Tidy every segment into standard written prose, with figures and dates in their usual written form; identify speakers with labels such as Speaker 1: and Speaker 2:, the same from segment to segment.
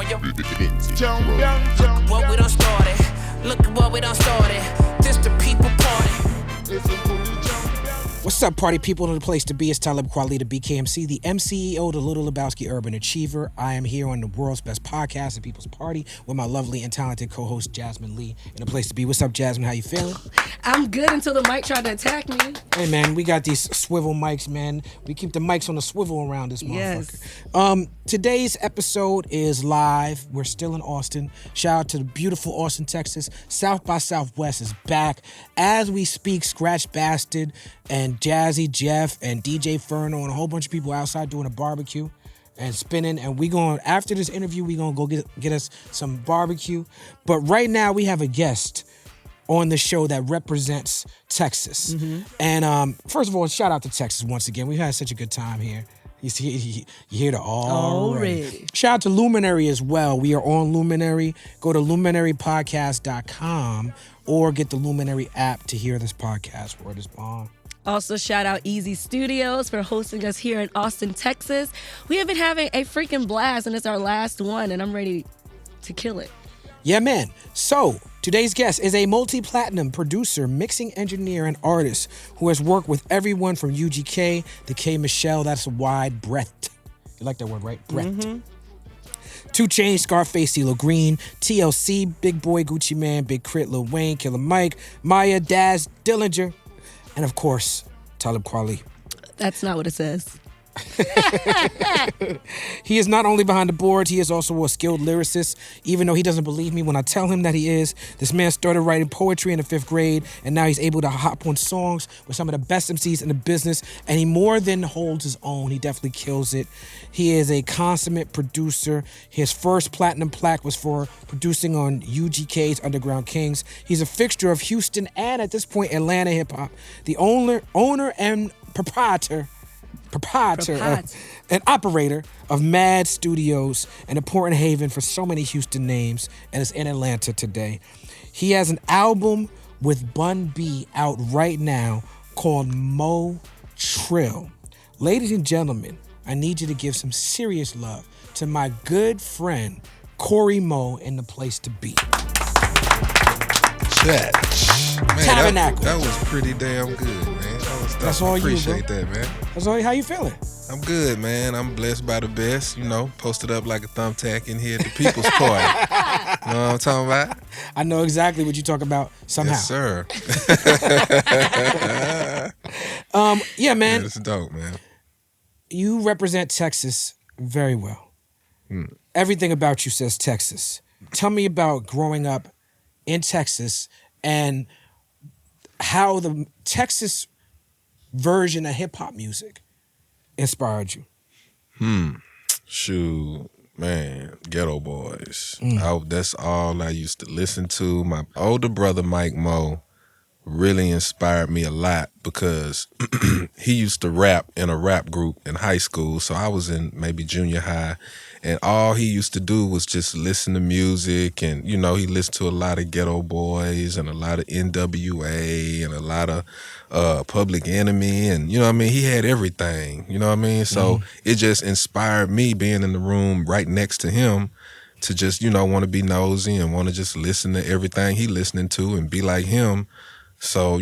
Speaker 1: What we done started. Look at what we done started. This the people party.
Speaker 2: What's up, party people? The place to be is Talib Kweli, the BKMC, the MCEO, the Little Lebowski Urban Achiever. I am here on the world's best podcast, The People's Party, with my lovely and talented co-host, Jasmin Leigh, in the place to be. What's up, Jasmin? How you feeling?
Speaker 3: I'm good until the mic tried to attack me.
Speaker 2: Hey, man, we got these swivel mics, man. We keep the mics on the swivel around this motherfucker.
Speaker 3: Yes.
Speaker 2: Today's episode is live. We're still in Austin. Shout out to the beautiful Austin, Texas. South by Southwest is back. As we speak, Scratch Bastard and Jazze, Jeff, and DJ Ferno, and a whole bunch of people outside doing a barbecue and spinning. And we going, after this interview, we gonna go get us some barbecue. But right now, we have a guest on the show that represents Texas.
Speaker 3: Mm-hmm.
Speaker 2: And first of all, shout out to Texas once again. We've had such a good time here. You hear the already. Shout out to Luminary as well. We are on Luminary. Go to luminarypodcast.com or get the Luminary app to hear this podcast. Word is bond.
Speaker 3: Also, shout out Easy Studios for hosting us here in Austin, Texas. We have been having a freaking blast, and it's our last one, and I'm ready to kill it.
Speaker 2: Yeah, man. So, today's guest is a multi-platinum producer, mixing engineer, and artist who has worked with everyone from UGK to K. Michelle. That's a wide breadth. You like that word, right? Breadth.
Speaker 3: Mm-hmm.
Speaker 2: 2 Chainz, Scarface, CeeLo Green, TLC, Big Boy, Gucci Mane, Big K.R.I.T, Lil Wayne, Killer Mike, Maya, Daz, Dillinger, and of course, Talib Kweli.
Speaker 3: That's not what it says.
Speaker 2: He is not only behind the boards, he is also a skilled lyricist, even though he doesn't believe me when I tell him that he is. This man started writing poetry in the 5th grade, and now he's able to hop on songs with some of the best MCs in the business, and he more than holds his own. He definitely kills it. He is a consummate producer. His first platinum plaque was for producing on UGK's Underground Kings. He's a fixture of Houston and, at this point, Atlanta hip-hop. The owner and proprietor and operator of Mad Studios, an important haven for so many Houston names, and is in Atlanta today. He has an album with Bun B out right now called Mo Trill. Ladies and gentlemen, I need you to give some serious love to my good friend, Corey Mo, in the place to be.
Speaker 4: Man,
Speaker 2: Tabernacle.
Speaker 4: that was pretty damn good, man.
Speaker 2: That's all you, bro.
Speaker 4: Appreciate that, man.
Speaker 2: That's all. How you feeling?
Speaker 4: I'm good, man. I'm blessed by the best, posted up like a thumbtack in here at the People's Party. You know what I'm talking about?
Speaker 2: I know exactly what you talk about somehow.
Speaker 4: Yes, sir.
Speaker 2: Yeah, man.
Speaker 4: Yeah, it's dope, man.
Speaker 2: You represent Texas very well. Everything about you says Texas. Tell me about growing up in Texas and how the Texas version of hip-hop music inspired you.
Speaker 4: Shoot, man, Geto Boys. That's all I used to listen to. My older brother, Mike Mo, really inspired me a lot because he used to rap in a rap group in high school. So I was in maybe junior high, and all he used to do was just listen to music. And, he listened to a lot of Geto Boys and a lot of N.W.A. and a lot of Public Enemy. And, he had everything, So it just inspired me being in the room right next to him to just, want to be nosy and want to just listen to everything he listening to and be like him. So,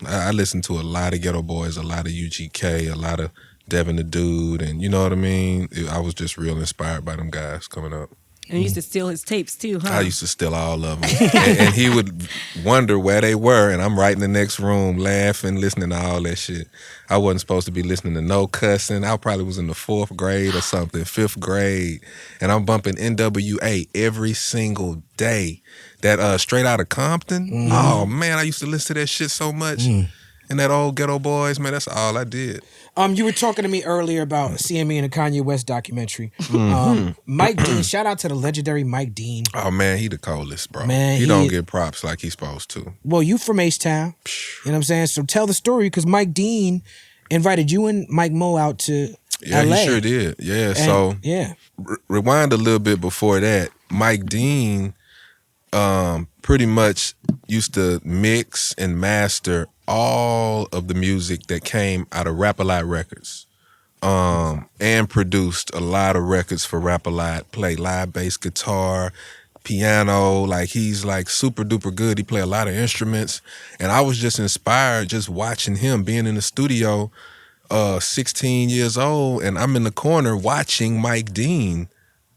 Speaker 4: I listened to a lot of Geto Boys, a lot of UGK, a lot of Devin the Dude, and you know what I mean? I was just real inspired by them guys coming up.
Speaker 3: And you used to steal his tapes too, huh?
Speaker 4: I used to steal all of them. and he would wonder where they were, and I'm right in the next room laughing, listening to all that shit. I wasn't supposed to be listening to no cussing. I probably was in the 4th grade or something, 5th grade, and I'm bumping N.W.A. every single day. That Straight Outta Compton, oh man, I used to listen to that shit so much. And that old Geto Boys, man, that's all I did.
Speaker 2: You were talking to me earlier about seeing me in a Kanye West documentary. Mike Dean, shout out to the legendary Mike Dean.
Speaker 4: Oh man, he the coolest, bro.
Speaker 2: Man,
Speaker 4: he don't get props like he's supposed to.
Speaker 2: Well, you from H-Town, you know what I'm saying? So tell the story, because Mike Dean invited you and Mike Mo out to
Speaker 4: Yeah,
Speaker 2: LA.
Speaker 4: he sure did. Yeah, so rewind a little bit before that. Mike Dean pretty much used to mix and master all of the music that came out of Rap-A-Lot Records. And and produced a lot of records for Rap-A-Lot, played live bass guitar, piano, like he's like super duper good. He play a lot of instruments. And I was just inspired just watching him being in the studio, 16 years old, and I'm in the corner watching Mike Dean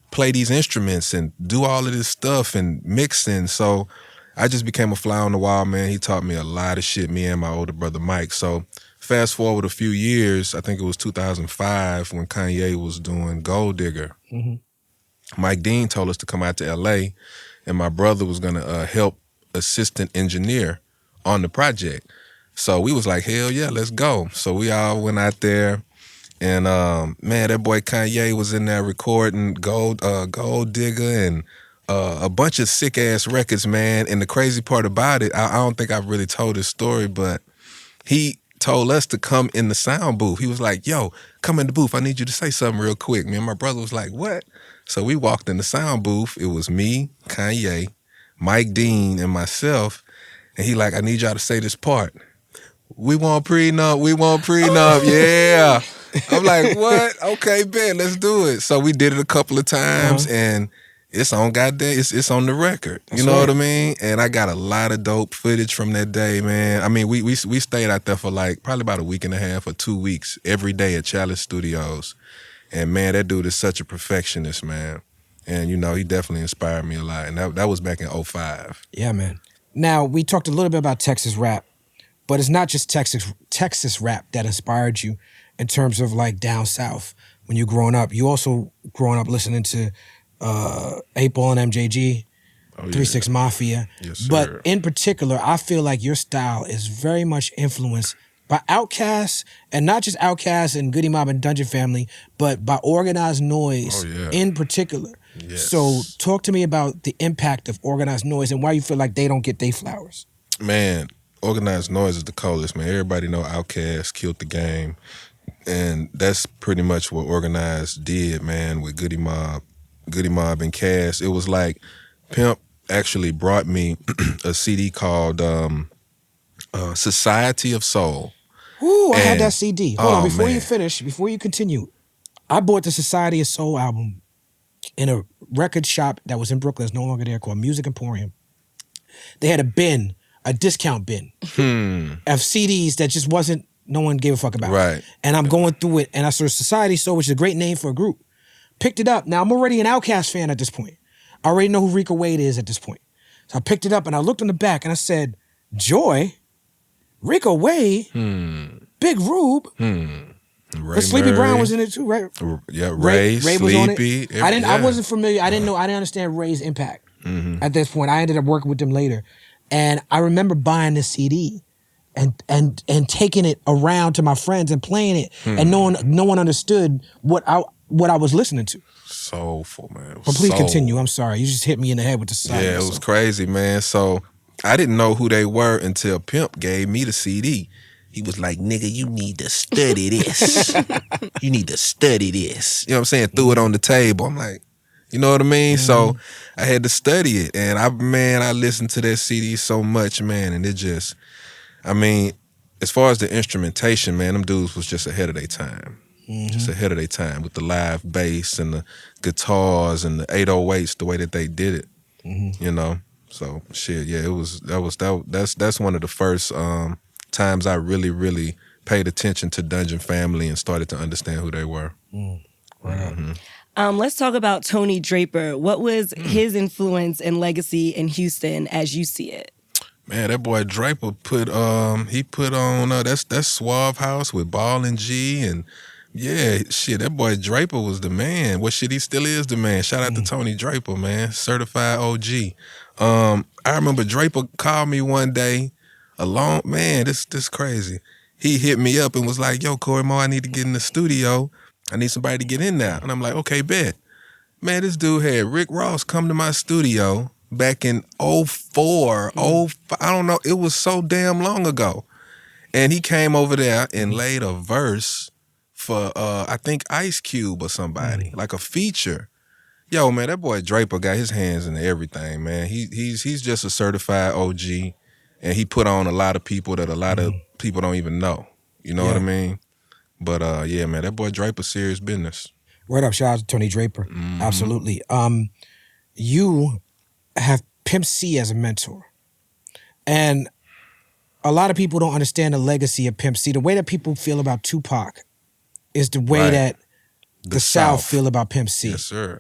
Speaker 4: play these instruments and do all of this stuff and mixing. So I just became a fly on the wall, man. He taught me a lot of shit, me and my older brother Mike. So fast forward a few years, I think it was 2005 when Kanye was doing Gold Digger. Mike Dean told us to come out to LA, and my brother was gonna help assistant engineer on the project. So we was like, hell yeah, let's go. So we all went out there, and man, that boy Kanye was in there recording Gold Digger and a bunch of sick ass records, man. And the crazy part about it, I don't think I've really told this story, but he told us to come in the sound booth. He was like, yo, come in the booth. I need you to say something real quick. Me and my brother was like, what? So we walked in the sound booth. It was me, Kanye, Mike Dean, and myself. And he like, I need y'all to say this part. We want prenup, we want prenup, yeah. I'm like, what? Okay, bet, let's do it. So we did it a couple of times, and it's on it's on the record. You know what I mean? And I got a lot of dope footage from that day, man. I mean, we stayed out there for like probably about a week and a half or 2 weeks every day at Chalice Studios. And man, that dude is such a perfectionist, man. And you know, he definitely inspired me a lot. And that was back in 2005.
Speaker 2: Yeah, man. Now, we talked a little bit about Texas rap, but it's not just Texas rap that inspired you in terms of like down south when you're growing up. You also growing up listening to 8 Ball and MJG, 3-6 Mafia.
Speaker 4: Yes, sir.
Speaker 2: But in particular, I feel like your style is very much influenced by Outkast, and not just Outkast and Goody Mob and Dungeon Family, but by Organized Noize in particular.
Speaker 4: Yes.
Speaker 2: So talk to me about the impact of Organized Noize and why you feel like they don't get their flowers.
Speaker 4: Man, Organized Noize is the coldest, man. Everybody know Outkast killed the game. And that's pretty much what Organized did, man, with Goody Mob and Cass. It was like Pimp actually brought me a CD called Society of Soul.
Speaker 2: Ooh, I had that CD. Hold on, before
Speaker 4: man.
Speaker 2: you finish, before you continue, I bought the Society of Soul album in a record shop that was in Brooklyn. It's no longer there, called Music Emporium. They had a discount bin of CDs that just wasn't, no one gave a fuck about.
Speaker 4: Right.
Speaker 2: And I'm going through it, and I saw Society of Soul, which is a great name for a group. Picked it up. Now, I'm already an Outkast fan at this point. I already know who Rico Wade is at this point. So I picked it up, and I looked on the back, and I said, Joy? Rico Wade? Big Rube? But Sleepy Brown was in it too, right?
Speaker 4: Yeah, Ray
Speaker 2: was on it.
Speaker 4: Sleepy.
Speaker 2: I wasn't familiar. I didn't understand Ray's impact at this point. I ended up working with them later. And I remember buying this CD and taking it around to my friends and playing it, and no one understood what I was listening to.
Speaker 4: Soulful, man.
Speaker 2: But please continue. I'm sorry. You just hit me in the head with the side.
Speaker 4: Yeah, it was crazy, man. So I didn't know who they were until Pimp gave me the CD. He was like, nigga, you need to study this. You need to study this. You know what I'm saying? Threw it on the table. I'm like, you know what I mean? So I had to study it. And I listened to that CD so much, man. And it just, I mean, as far as the instrumentation, man, them dudes was just ahead of their time. Just ahead of their time with the live bass and the guitars and the 808s, the way that they did it. You know? So shit, yeah, that's one of the first times I really, really paid attention to Dungeon Family and started to understand who they were.
Speaker 3: Let's talk about Tony Draper. What was his influence and legacy in Houston as you see it?
Speaker 4: Man, that boy Draper put on that's Suave House with Ball and G, and yeah, shit, that boy Draper was the man. Well, shit, he still is the man. Shout out to Tony Draper, man, certified OG. I remember Draper called me one day, this crazy. He hit me up and was like, yo, Corey Mo, I need to get in the studio. I need somebody to get in there. And I'm like, okay, bet. Man, this dude had Rick Ross come to my studio back in 04, 05, I don't know. It was so damn long ago. And he came over there and laid a verse for, I think, Ice Cube or somebody, like a feature. Yo, man, that boy Draper got his hands in everything, man. He's just a certified OG, and he put on a lot of people that a lot of people don't even know. You know what I mean? But yeah, man, that boy Draper serious business.
Speaker 2: Word up, shout out to Tony Draper.
Speaker 4: Mm-hmm.
Speaker 2: Absolutely. You have Pimp C as a mentor. And a lot of people don't understand the legacy of Pimp C. The way that people feel about Tupac is the way
Speaker 4: Right.
Speaker 2: that the South feel about Pimp C.
Speaker 4: Yes, sir.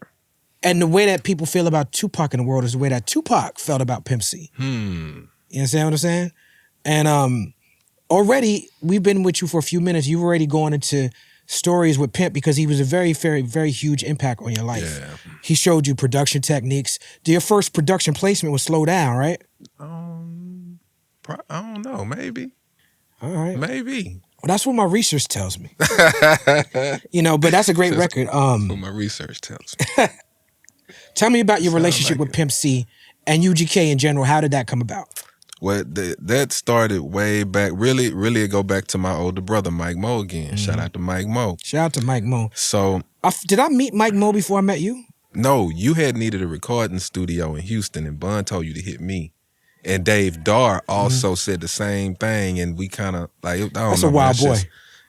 Speaker 2: And the way that people feel about Tupac in the world is the way that Tupac felt about Pimp C. You understand what I'm saying? And already, we've been with you for a few minutes. You've already gone into stories with Pimp because he was a very, very, very huge impact on your life.
Speaker 4: Yeah.
Speaker 2: He showed you production techniques. Your first production placement was Slow Down, right?
Speaker 4: I don't know. Maybe.
Speaker 2: All right.
Speaker 4: Maybe.
Speaker 2: Well, that's what my research tells me. But that's a great record.
Speaker 4: That's what my research tells me.
Speaker 2: Tell me about your relationship with Pimp C and UGK in general. How did that come about?
Speaker 4: Well, that started way back. Really, it go back to my older brother, Mike Mo again. Shout out to Mike Mo.
Speaker 2: Shout out to Mike Mo.
Speaker 4: So,
Speaker 2: did I meet Mike Mo before I met you?
Speaker 4: no, you had needed a recording studio in Houston, and Bun told you to hit me. And Dave Dar also said the same thing, and we kind of like, I don't know.
Speaker 2: That's a wild boy.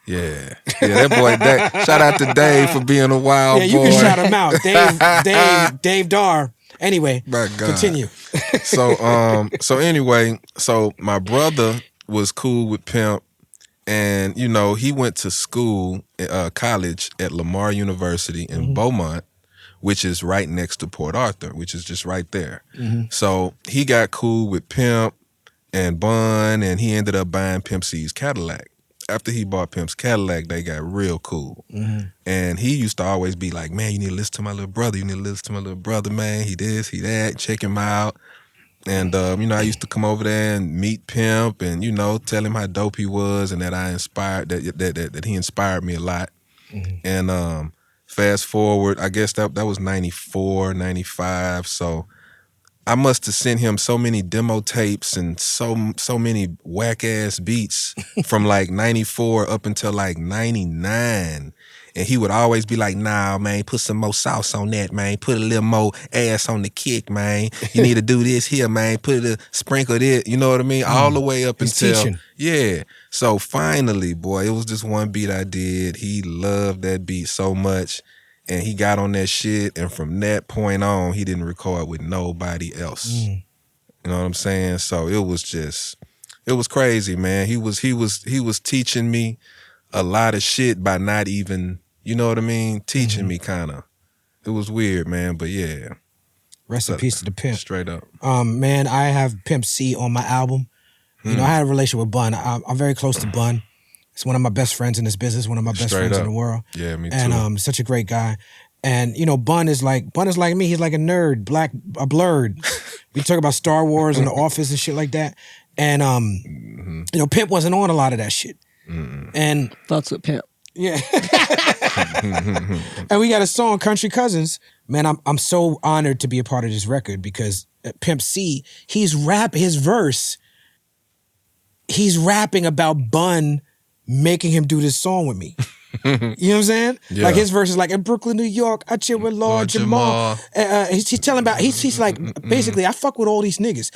Speaker 4: Yeah, that boy. Shout out to Dave for being a wild boy.
Speaker 2: Yeah, you can shout him out. Dave Dar. Anyway, continue.
Speaker 4: So anyway, my brother was cool with Pimp, and he went to school, college at Lamar University in Beaumont, which is right next to Port Arthur, which is just right there. So he got cool with Pimp and Bun, and he ended up buying Pimp C's Cadillac. After he bought Pimp's Cadillac, they got real cool. And he used to always be like, man, you need to listen to my little brother. You need to listen to my little brother, man. He this, he that. Check him out. And, I used to come over there and meet Pimp and, tell him how dope he was and that that he inspired me a lot. And fast forward, I guess that was 94, 95. So I must have sent him so many demo tapes and so many whack ass beats from like 94 up until like 99. And he would always be like, nah, man, put some more sauce on that, man. Put a little more ass on the kick, man. You need to do this here, man. Put a sprinkle it, you know what I mean? All the way up until
Speaker 2: teaching.
Speaker 4: Yeah. So finally, boy, it was just one beat I did. He loved that beat so much. And he got on that shit, and from that point on, he didn't record with nobody else. You know what I'm saying? So it was crazy, man. He was teaching me a lot of shit by not even, you know what I mean, teaching me kind of. It was weird, man, but yeah.
Speaker 2: Rest in peace to the Pimp.
Speaker 4: Straight up.
Speaker 2: Man, I have Pimp C on my album. I had a relationship with Bun. I'm very close to Bun. He's one of my best friends in this business, one of my best friends in the world.
Speaker 4: Yeah, me too.
Speaker 2: And such a great guy. And Bun is like me. He's like a nerd, a blurred. We talk about Star Wars and The Office and shit like that. And Pimp wasn't on a lot of that shit. And
Speaker 3: Fucks with Pimp.
Speaker 2: yeah. And we got a song, Country Cousins. Man, I'm so honored to be a part of this record because Pimp C, he's rapping about Bun making him do this song with me. You know what I'm saying?
Speaker 4: Yeah.
Speaker 2: Like his verse is like, in Brooklyn, New York, I chill with Lord Jamal. He's telling about, he's like, basically, I fuck with all these niggas.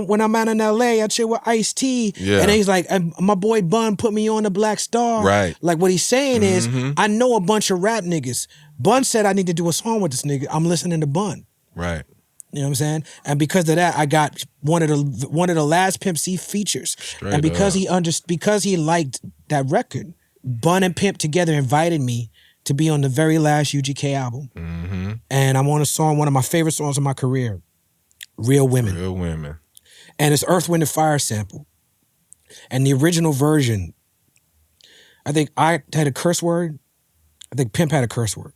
Speaker 2: When I'm out in LA, I chill with Ice-T.
Speaker 4: Yeah.
Speaker 2: And then he's like, my boy Bun put me on the Black Star.
Speaker 4: Right.
Speaker 2: Like what he's saying is, I know a bunch of rap niggas. Bun said I need to do a song with this nigga. I'm listening to Bun.
Speaker 4: Right.
Speaker 2: You know what I'm saying? And because of that, I got one of the last Pimp C features.
Speaker 4: Straight
Speaker 2: and because
Speaker 4: up.
Speaker 2: because he liked that record, Bun and Pimp together invited me to be on the very last UGK album. And I'm on a song, one of my favorite songs of my career, Real Women.
Speaker 4: Real Women.
Speaker 2: And it's Earth, Wind & Fire sample. And the original version, I think I had a curse word. I think Pimp had a curse word.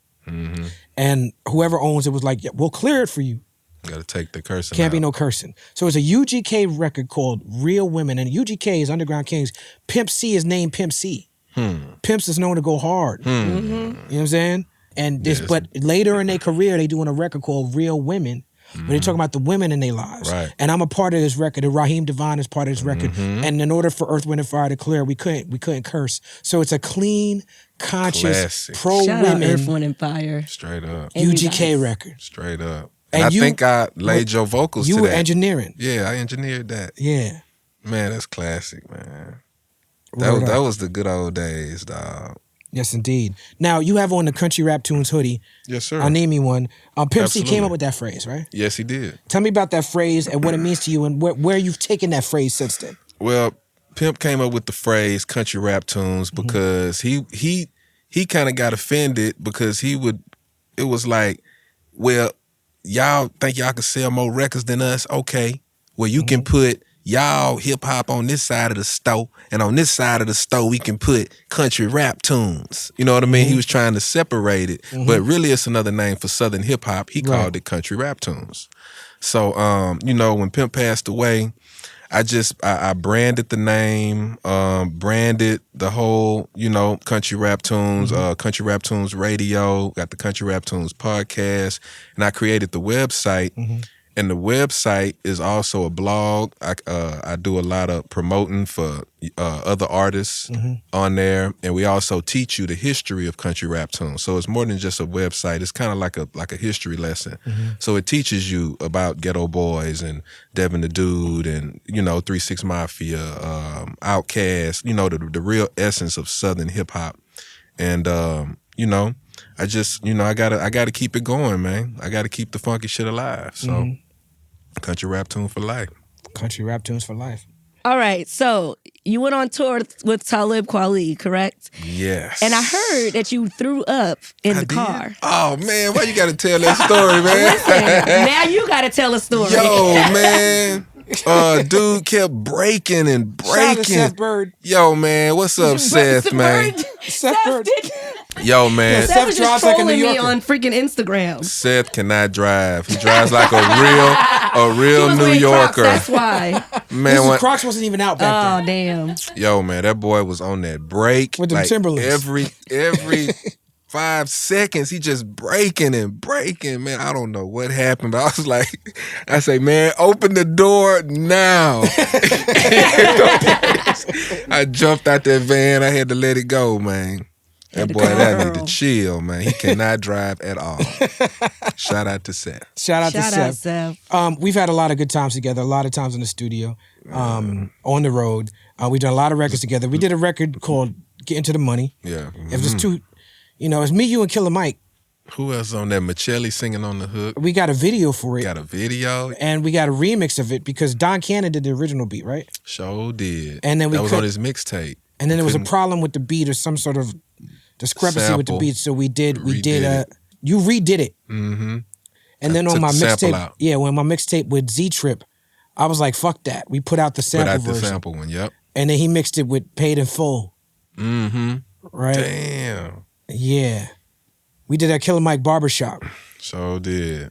Speaker 2: And whoever owns it was like, yeah, we'll clear it for you.
Speaker 4: Got to take the cursing
Speaker 2: Can't
Speaker 4: out.
Speaker 2: be no cursing. So it's a UGK record called Real Women. And UGK is Underground Kings. Pimp C is named Pimp C. Pimps is known to go hard. You know what I'm saying? And this, but later in their career, they doing a record called Real Women, where they talking about the women in their lives.
Speaker 4: Right.
Speaker 2: And I'm a part of this record. And Raheem Devine is part of this record. And in order for Earth, Wind & Fire to clear, we couldn't curse. So it's a clean, conscious,
Speaker 4: Classic.
Speaker 2: pro
Speaker 3: Shout out
Speaker 2: women
Speaker 3: Earth, Wind, and Fire.
Speaker 4: Straight up.
Speaker 2: UGK record.
Speaker 4: Straight up.
Speaker 2: And
Speaker 4: And
Speaker 2: you-
Speaker 4: I think I laid your vocals
Speaker 2: You
Speaker 4: to
Speaker 2: were
Speaker 4: that.
Speaker 2: engineering.
Speaker 4: Yeah, I engineered that.
Speaker 2: Yeah.
Speaker 4: Man, that's classic, man. That was the good old days, dog.
Speaker 2: Yes, indeed. Now, you have on the Country Rap Tunes hoodie.
Speaker 4: Yes, sir.
Speaker 2: I'll name you one. Pimp C came
Speaker 4: Absolutely.
Speaker 2: up with that phrase, right?
Speaker 4: Yes, he did.
Speaker 2: Tell me about that phrase and what it means to you and where you've taken that phrase since then.
Speaker 4: Well, Pimp came up with the phrase country rap tunes because he kind of got offended because it was like, well, y'all think y'all can sell more records than us? Okay. Well, you can put y'all hip hop on this side of the store, and on this side of the store we can put country rap tunes. You know what I mean? He was trying to separate it, but really it's another name for Southern hip hop. He called it country rap tunes. So, when Pimp passed away, I branded the name, branded the whole, Country Rap Tunes, Country Rap Tunes Radio, got the Country Rap Tunes podcast, and I created the website. And the website is also a blog. I do a lot of promoting for other artists on there, and we also teach you the history of country rap tunes. So it's more than just a website. It's kind of like a history lesson. So it teaches you about Geto Boys and Devin the Dude and 3 6 Mafia, Outkast. The real essence of Southern hip hop. And I just, I gotta keep it going, man. I gotta keep the funky shit alive. So, country rap tune for life.
Speaker 2: Country Rap Tunes for life.
Speaker 3: All right, so you went on tour with Talib Kweli, correct?
Speaker 4: Yes.
Speaker 3: And I heard that you threw up in the car.
Speaker 4: Oh man, why you gotta tell that story, man?
Speaker 3: Listen, now you gotta tell a story.
Speaker 4: Yo, man. Dude kept breaking and
Speaker 2: Shout out to
Speaker 4: breaking.
Speaker 2: Seth Bird.
Speaker 4: Yo, man, what's up, Seth, man?
Speaker 2: Seth Bird.
Speaker 4: Yo, man.
Speaker 3: Seth was
Speaker 2: drives
Speaker 3: just
Speaker 2: like a
Speaker 3: trolling
Speaker 2: New
Speaker 3: me
Speaker 2: Yorker.
Speaker 3: on freaking Instagram.
Speaker 4: Seth cannot drive. He drives like a real
Speaker 3: He was
Speaker 4: New
Speaker 3: wearing Crocs,
Speaker 4: Yorker.
Speaker 3: that's why.
Speaker 4: Man,
Speaker 2: Crocs wasn't even out back
Speaker 3: Oh, damn.
Speaker 4: yo, man, that boy was on that break.
Speaker 2: With them
Speaker 4: like
Speaker 2: Timberlands.
Speaker 4: every 5 seconds, he just breaking and breaking. Man, I don't know what happened, but I was like, I say, man, open the door now. I jumped out that van. I had to let it go, man. That boy, that need to chill, man. He cannot drive at all. Shout out to Seth.
Speaker 2: Shout out to
Speaker 3: Shout out,
Speaker 2: Seth.
Speaker 3: Seth.
Speaker 2: We've had a lot of good times together, a lot of times in the studio, on the road. We've done a lot of records together. We did a record called Get Into the Money.
Speaker 4: Yeah.
Speaker 2: It was two, it's me, you, and Killer Mike.
Speaker 4: Who else on there? Michelli singing on the hook.
Speaker 2: We got a video for it.
Speaker 4: Got a video.
Speaker 2: And we got a remix of it because Don Cannon did the original beat, right?
Speaker 4: Sure did.
Speaker 2: And then
Speaker 4: that was on his mixtape.
Speaker 2: And then there was a problem with the beat or some sort of discrepancy with the beat. So you redid it.
Speaker 4: Mm-hmm.
Speaker 2: And then on my
Speaker 4: sample out.
Speaker 2: mixtape, when my mixtape with Z Trip, I was like, fuck that. We put out the sample version.
Speaker 4: Put out the sample one, yep.
Speaker 2: And then he mixed it with Paid in Full.
Speaker 4: Mm-hmm.
Speaker 2: Right?
Speaker 4: Damn.
Speaker 2: Yeah. We did that Killer Mike barbershop.
Speaker 4: So did.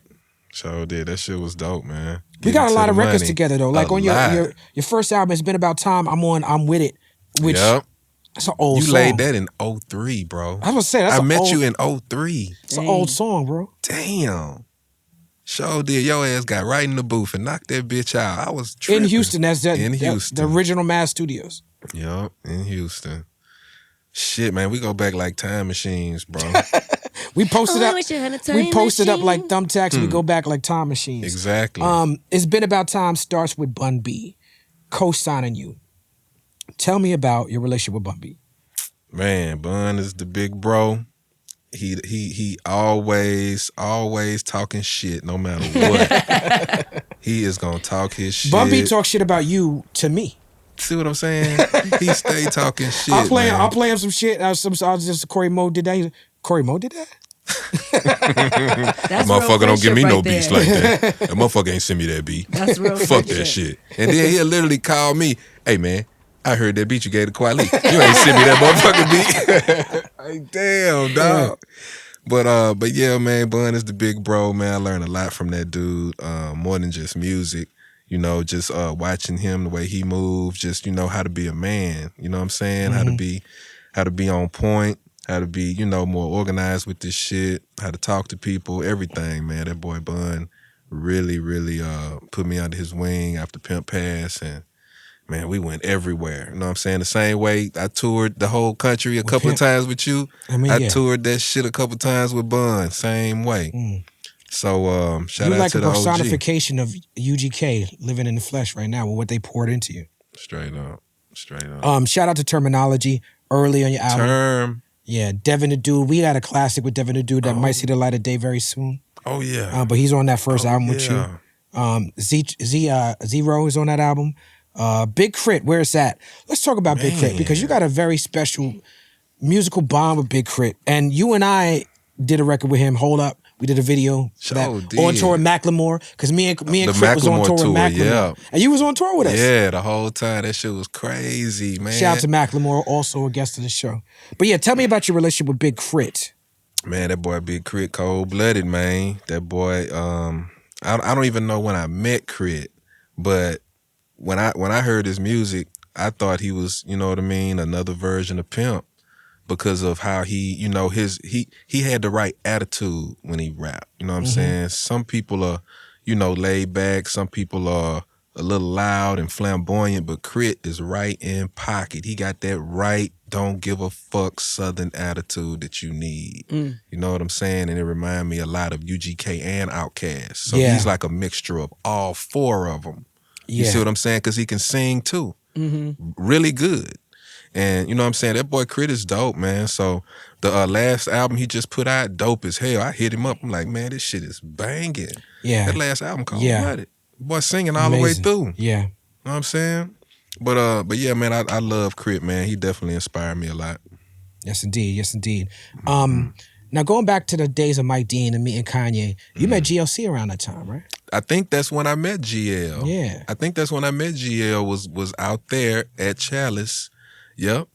Speaker 4: That shit was dope, man.
Speaker 2: We got a lot of records together though. Like on your first album, It's Been About Time, I'm With It. Which that's an old song.
Speaker 4: You laid that in 03, bro.
Speaker 2: I was gonna say
Speaker 4: I met you in 03.
Speaker 2: It's an old song, bro.
Speaker 4: Damn. Sure did. Your ass got right in the booth and knocked that bitch out. I was tripping.
Speaker 2: In Houston,
Speaker 4: in Houston.
Speaker 2: The original Mass Studios.
Speaker 4: Yup, in Houston. Shit, man, we go back like time machines, bro.
Speaker 2: We posted up. We posted up like
Speaker 3: thumb.
Speaker 2: thumbtacks. We go back like time machines.
Speaker 4: Exactly.
Speaker 2: It's Been About Time starts with Bun B, co-signing you. Tell me about your relationship with Bun B.
Speaker 4: Man, Bun is the big bro. He always talking shit no matter what. He is gonna talk his shit.
Speaker 2: Bun B talks shit about you to me.
Speaker 4: See what I'm saying? He stay talking shit.
Speaker 2: I'll play him some shit. Corey Mo did that. Corey Mo did that?
Speaker 4: That motherfucker don't give me no beats like that. That motherfucker ain't send me that beat.
Speaker 3: That's real.
Speaker 4: Fuck that shit. And then he'll literally call me, hey man, I heard that beat you gave to Kweli. You ain't send me that motherfucking beat. Like, damn, dog. But yeah, man, Bun is the big bro, man. I learned a lot from that dude, more than just music. Just watching him, the way he moves, just, how to be a man. You know what I'm saying?
Speaker 2: Mm-hmm.
Speaker 4: How to be on point, how to be, more organized with this shit, how to talk to people, everything, man. That boy Bun really, really put me under his wing after Pimp passed, and man, we went everywhere. You know what I'm saying? The same way I toured the whole country a couple of times with you. I toured that shit a couple of times with Bun, same way.
Speaker 2: Mm.
Speaker 4: So shout out
Speaker 2: like
Speaker 4: to the
Speaker 2: a
Speaker 4: OG.
Speaker 2: personification of UGK living in the flesh right now with what they poured into you.
Speaker 4: Straight up. Straight up.
Speaker 2: Shout out to Terminology early on your album.
Speaker 4: Term.
Speaker 2: Yeah, Devin the Dude. We had a classic with Devin the Dude that might see the light of day very soon.
Speaker 4: Oh yeah.
Speaker 2: But he's on that first album with you. Zero is on that album. Big K.R.I.T, where it's at. Let's talk about Big K.R.I.T because you got a very special musical bond with Big K.R.I.T. And you and I did a record with him, Hold Up. We did a video for that. On tour with Macklemore, because me and K.R.I.T was on tour with Macklemore. Yeah. And you was on tour with us.
Speaker 4: Yeah, the whole time. That shit was crazy, man.
Speaker 2: Shout out to Macklemore, also a guest of the show. But yeah, tell me about your relationship with Big K.R.I.T.
Speaker 4: Man, that boy Big K.R.I.T, cold-blooded, man. That boy, I don't even know when I met K.R.I.T, but when I heard his music, I thought he was, you know what I mean, another version of Pimp. Because of how he, you know, he had the right attitude when he rapped. You know what I'm saying? Some people are, you know, laid back. Some people are a little loud and flamboyant, but K.R.I.T is right in pocket. He got that right, don't give a fuck Southern attitude that you need. You know what I'm saying? And it reminded me a lot of UGK and Outkast. So he's like a mixture of all four of them. You see what I'm saying? Because he can sing too. Really good. And you know what I'm saying? That boy K.R.I.T is dope, man. So the last album he just put out, dope as hell. I hit him up. I'm like, man, this shit is banging. Yeah. That last album called It. Boy singing all the way through.
Speaker 2: Yeah.
Speaker 4: You know what I'm saying? But yeah, man, I love K.R.I.T, man. He definitely inspired me a lot.
Speaker 2: Yes, indeed. Yes, indeed. Now, going back to the days of Mike Dean and meeting Kanye, you met GLC around that time, right?
Speaker 4: I think that's when I met GL.
Speaker 2: Yeah.
Speaker 4: I think that's when I met GL, was out there at Chalice. Yep.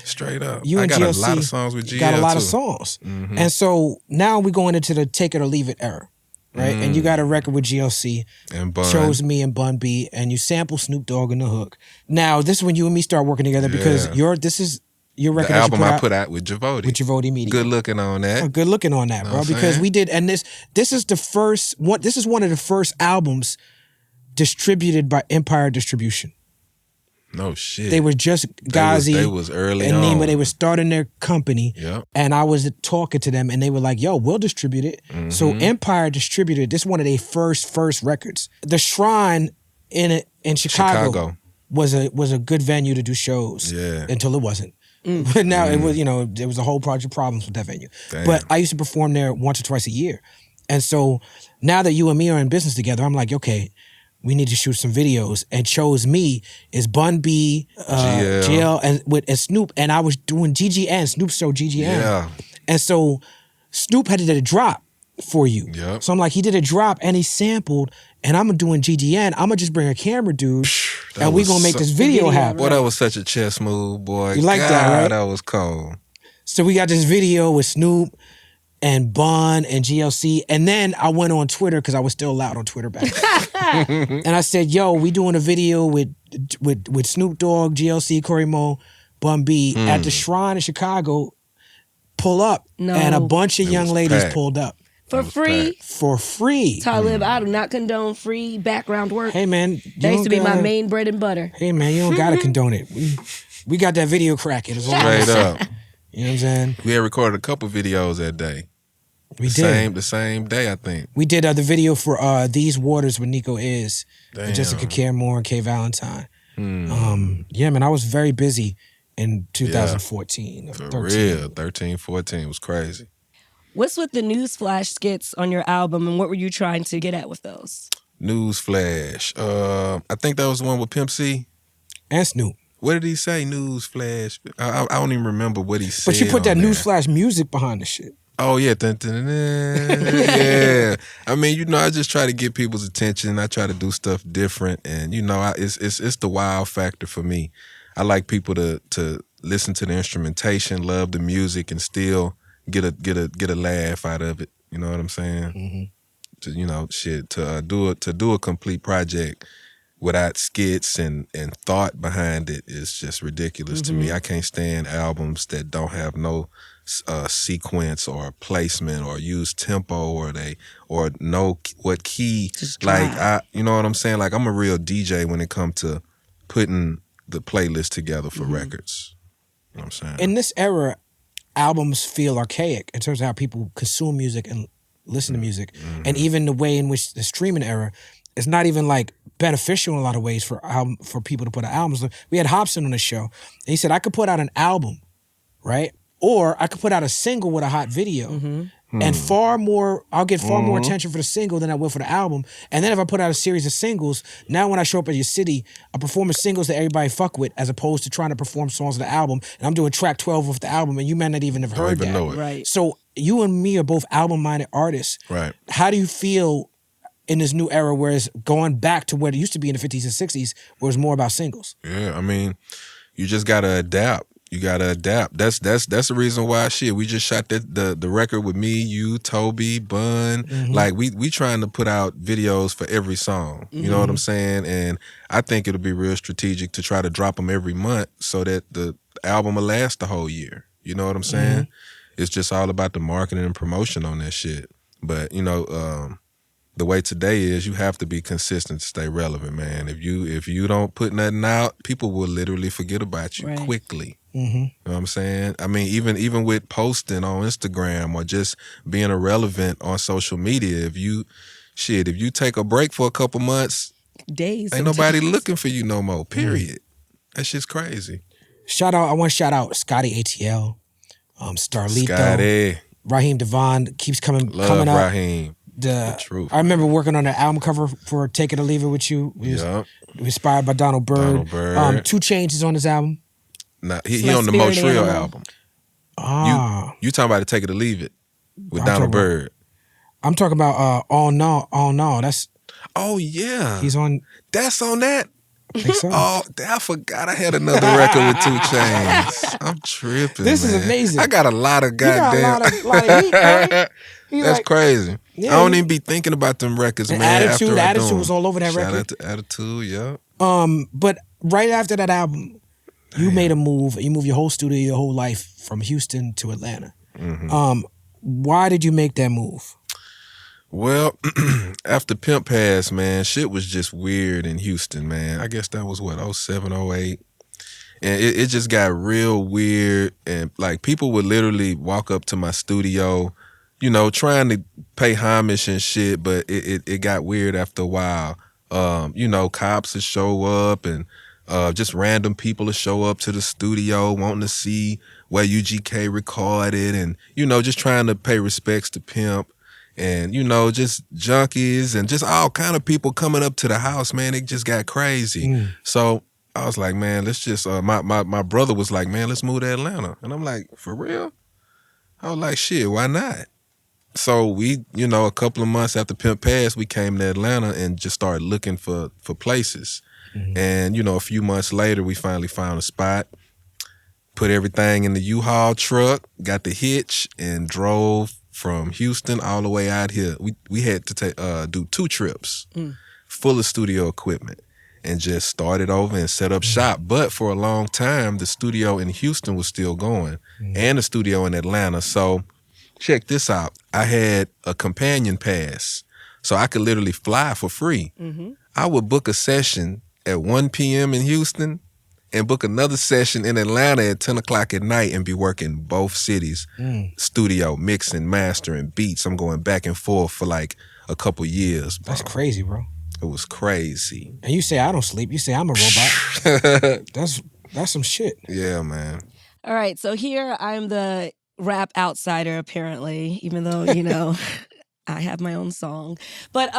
Speaker 4: Straight up.
Speaker 2: You
Speaker 4: I
Speaker 2: and
Speaker 4: got
Speaker 2: GLC
Speaker 4: a lot of songs with GL
Speaker 2: got a lot
Speaker 4: too.
Speaker 2: of songs. And so now we're going into the take it or leave it era, right? And you got a record with GLC.
Speaker 4: And Bun.
Speaker 2: Chose Me and Bun B, and you sample Snoop Dogg in the hook. Now, this is when you and me start working together because this is your record
Speaker 4: the album
Speaker 2: that you
Speaker 4: I put out with Javoti.
Speaker 2: With Javoti Media.
Speaker 4: Good looking on that.
Speaker 2: Oh, good looking on that, bro. Because we did, and this is the first one. This is one of the first albums distributed by Empire Distribution.
Speaker 4: No shit.
Speaker 2: They were just Ghazi.
Speaker 4: They was early
Speaker 2: and
Speaker 4: on.
Speaker 2: Nima. They were starting their company.
Speaker 4: Yep.
Speaker 2: And I was talking to them, and they were like, "Yo, we'll distribute it." So Empire distributed. This one of their first records. The Shrine in Chicago was a good venue to do shows.
Speaker 4: Yeah.
Speaker 2: Until it wasn't. But now it was, there was a whole bunch of problems with that venue.
Speaker 4: Damn.
Speaker 2: But I used to perform there once or twice a year. And so now that you and me are in business together, I'm like, okay, we need to shoot some videos. And Chose Me is Bun B, GL, and Snoop. And I was doing GGN, Snoop's show GGN.
Speaker 4: Yeah.
Speaker 2: And so Snoop had to do a drop for you.
Speaker 4: Yep.
Speaker 2: So I'm like, he did a drop and he sampled, and I'm doing GGN. I'm gonna just bring a camera dude, and we gonna make this video happen.
Speaker 4: Boy, that was such a chess move, boy.
Speaker 2: You like that, right?
Speaker 4: That was cold.
Speaker 2: So we got this video with Snoop and Bun and GLC, and then I went on Twitter because I was still allowed on Twitter back then. And I said, "Yo, we doing a video with Snoop Dogg, GLC, Corey Mo, Bun B at the Shrine in Chicago. Pull up."
Speaker 3: No.
Speaker 2: And a bunch of young ladies
Speaker 4: packed.
Speaker 2: pulled up.
Speaker 3: For free?
Speaker 2: For free.
Speaker 3: Talib, I do not condone free background work.
Speaker 2: Hey, man.
Speaker 3: That used to be my main bread and butter.
Speaker 2: Hey, man, you don't got to condone it. We got that video cracking.
Speaker 4: Straight up.
Speaker 2: You know what I'm saying?
Speaker 4: We had recorded a couple videos that day.
Speaker 2: We did.
Speaker 4: The same day, I think.
Speaker 2: We did the video for These Waters with Nico Is, and Jessica Care-Moore and Kay Valentine. Yeah, man, I was very busy in 2014.
Speaker 4: For real, 13, 14 was crazy.
Speaker 3: What's with the newsflash skits on your album, and what were you trying to get at with those?
Speaker 4: Newsflash. I think that was the one with Pimp C.
Speaker 2: And Snoop.
Speaker 4: What did he say? Newsflash. I don't even remember what he said.
Speaker 2: But you put that newsflash music behind the shit.
Speaker 4: Oh, yeah. Dun, dun, dun, dun. Yeah. I mean, I just try to get people's attention. I try to do stuff different. And, it's the wow factor for me. I like people to listen to the instrumentation, love the music, and still get a laugh out of it. You know what I'm saying? To do a complete project without skits and thought behind it is just ridiculous to me. I can't stand albums that don't have no sequence or placement or use tempo or know what key. You know what I'm saying? Like, I'm a real DJ when it comes to putting the playlist together for records. You know what I'm saying?
Speaker 2: In this era, albums feel archaic in terms of how people consume music and listen to music. And even the way in which the streaming era, it's not even like beneficial in a lot of ways for people to put out albums. We had Hobson on the show, and he said I could put out an album, right? Or I could put out a single with a hot video. And I'll get far more attention for the single than I will for the album. And then if I put out a series of singles, now when I show up at your city, I'm performing singles that everybody fuck with, as opposed to trying to perform songs of the album. And I'm doing track 12 of the album, and you might not even have heard that.
Speaker 4: Know it.
Speaker 3: Right.
Speaker 2: So you and me are both album-minded artists.
Speaker 4: Right.
Speaker 2: How do you feel in this new era where it's going back to what it used to be in the 50s and 60s, where it's more about singles?
Speaker 4: Yeah, I mean, you just gotta adapt. You gotta adapt. That's the reason why we just shot the record with me, you, Toby, Bun. Like we trying to put out videos for every song. You know what I'm saying? And I think it'll be real strategic to try to drop them every month so that the album will last the whole year. You know what I'm saying? It's just all about the marketing and promotion on that shit. But the way today is, you have to be consistent to stay relevant, man. If you don't put nothing out, people will literally forget about you quickly. You know what I'm saying? I mean, even with posting on Instagram or just being irrelevant on social media, if you take a break for a couple months,
Speaker 3: days,
Speaker 4: ain't nobody looking for you no more, period. That shit's crazy.
Speaker 2: I want to shout out Scotty ATL, Starlito,
Speaker 4: Scotty.
Speaker 2: Raheem Devon keeps coming
Speaker 4: Love
Speaker 2: up.
Speaker 4: Raheem. The truth.
Speaker 2: I remember working on the album cover for Take It or Leave It with you. We was inspired by Donald Byrd. 2 Chainz is on this album.
Speaker 4: Nah, he on the Mo Trill album. You talking about Take It or Leave It with Donald Byrd.
Speaker 2: I'm talking about All No. That's
Speaker 4: yeah.
Speaker 2: He's on.
Speaker 4: That's on that.
Speaker 2: I think so.
Speaker 4: I forgot I had another record with 2 Chainz. I'm tripping.
Speaker 2: This is amazing.
Speaker 4: I got a lot of goddamn.
Speaker 2: lot of heat, right?
Speaker 4: That's crazy.
Speaker 2: Yeah,
Speaker 4: I don't even be thinking about them records, man.
Speaker 2: Attitude was all over that record.
Speaker 4: Shout out to Attitude, yeah.
Speaker 2: But right after that album, you made a move. You moved your whole studio, your whole life from Houston to Atlanta. Why did you make that move?
Speaker 4: Well, after Pimp passed, man, shit was just weird in Houston, man. I guess that was, 07, 08. And it just got real weird. And, like, people would literally walk up to my studio, trying to pay homage and shit, but it got weird after a while. Cops would show up and just random people would show up to the studio wanting to see where UGK recorded and, just trying to pay respects to Pimp. And, just junkies and just all kind of people coming up to the house, man. It just got crazy. So I was like, man, let's just, my brother was like, man, let's move to Atlanta. And I'm like, for real? I was like, shit, why not? So we, a couple of months after Pimp passed, we came to Atlanta and just started looking for places. And, a few months later, we finally found a spot, put everything in the U-Haul truck, got the hitch, and drove from Houston all the way out here. We had to do 2 trips full of studio equipment and just started over and set up shop. But for a long time, the studio in Houston was still going and the studio in Atlanta. So check this out. I had a companion pass, so I could literally fly for free. I would book a session at 1 p.m. in Houston and book another session in Atlanta at 10 o'clock at night and be working both cities. Studio, mixing, mastering, beats. I'm going back and forth for like a couple years, bro.
Speaker 2: That's crazy, bro.
Speaker 4: It was crazy.
Speaker 2: And you say I don't sleep. You say I'm a robot. That's some shit.
Speaker 4: Yeah, man.
Speaker 3: All right, so here I'm the rap outsider, apparently, even though, I have my own song. But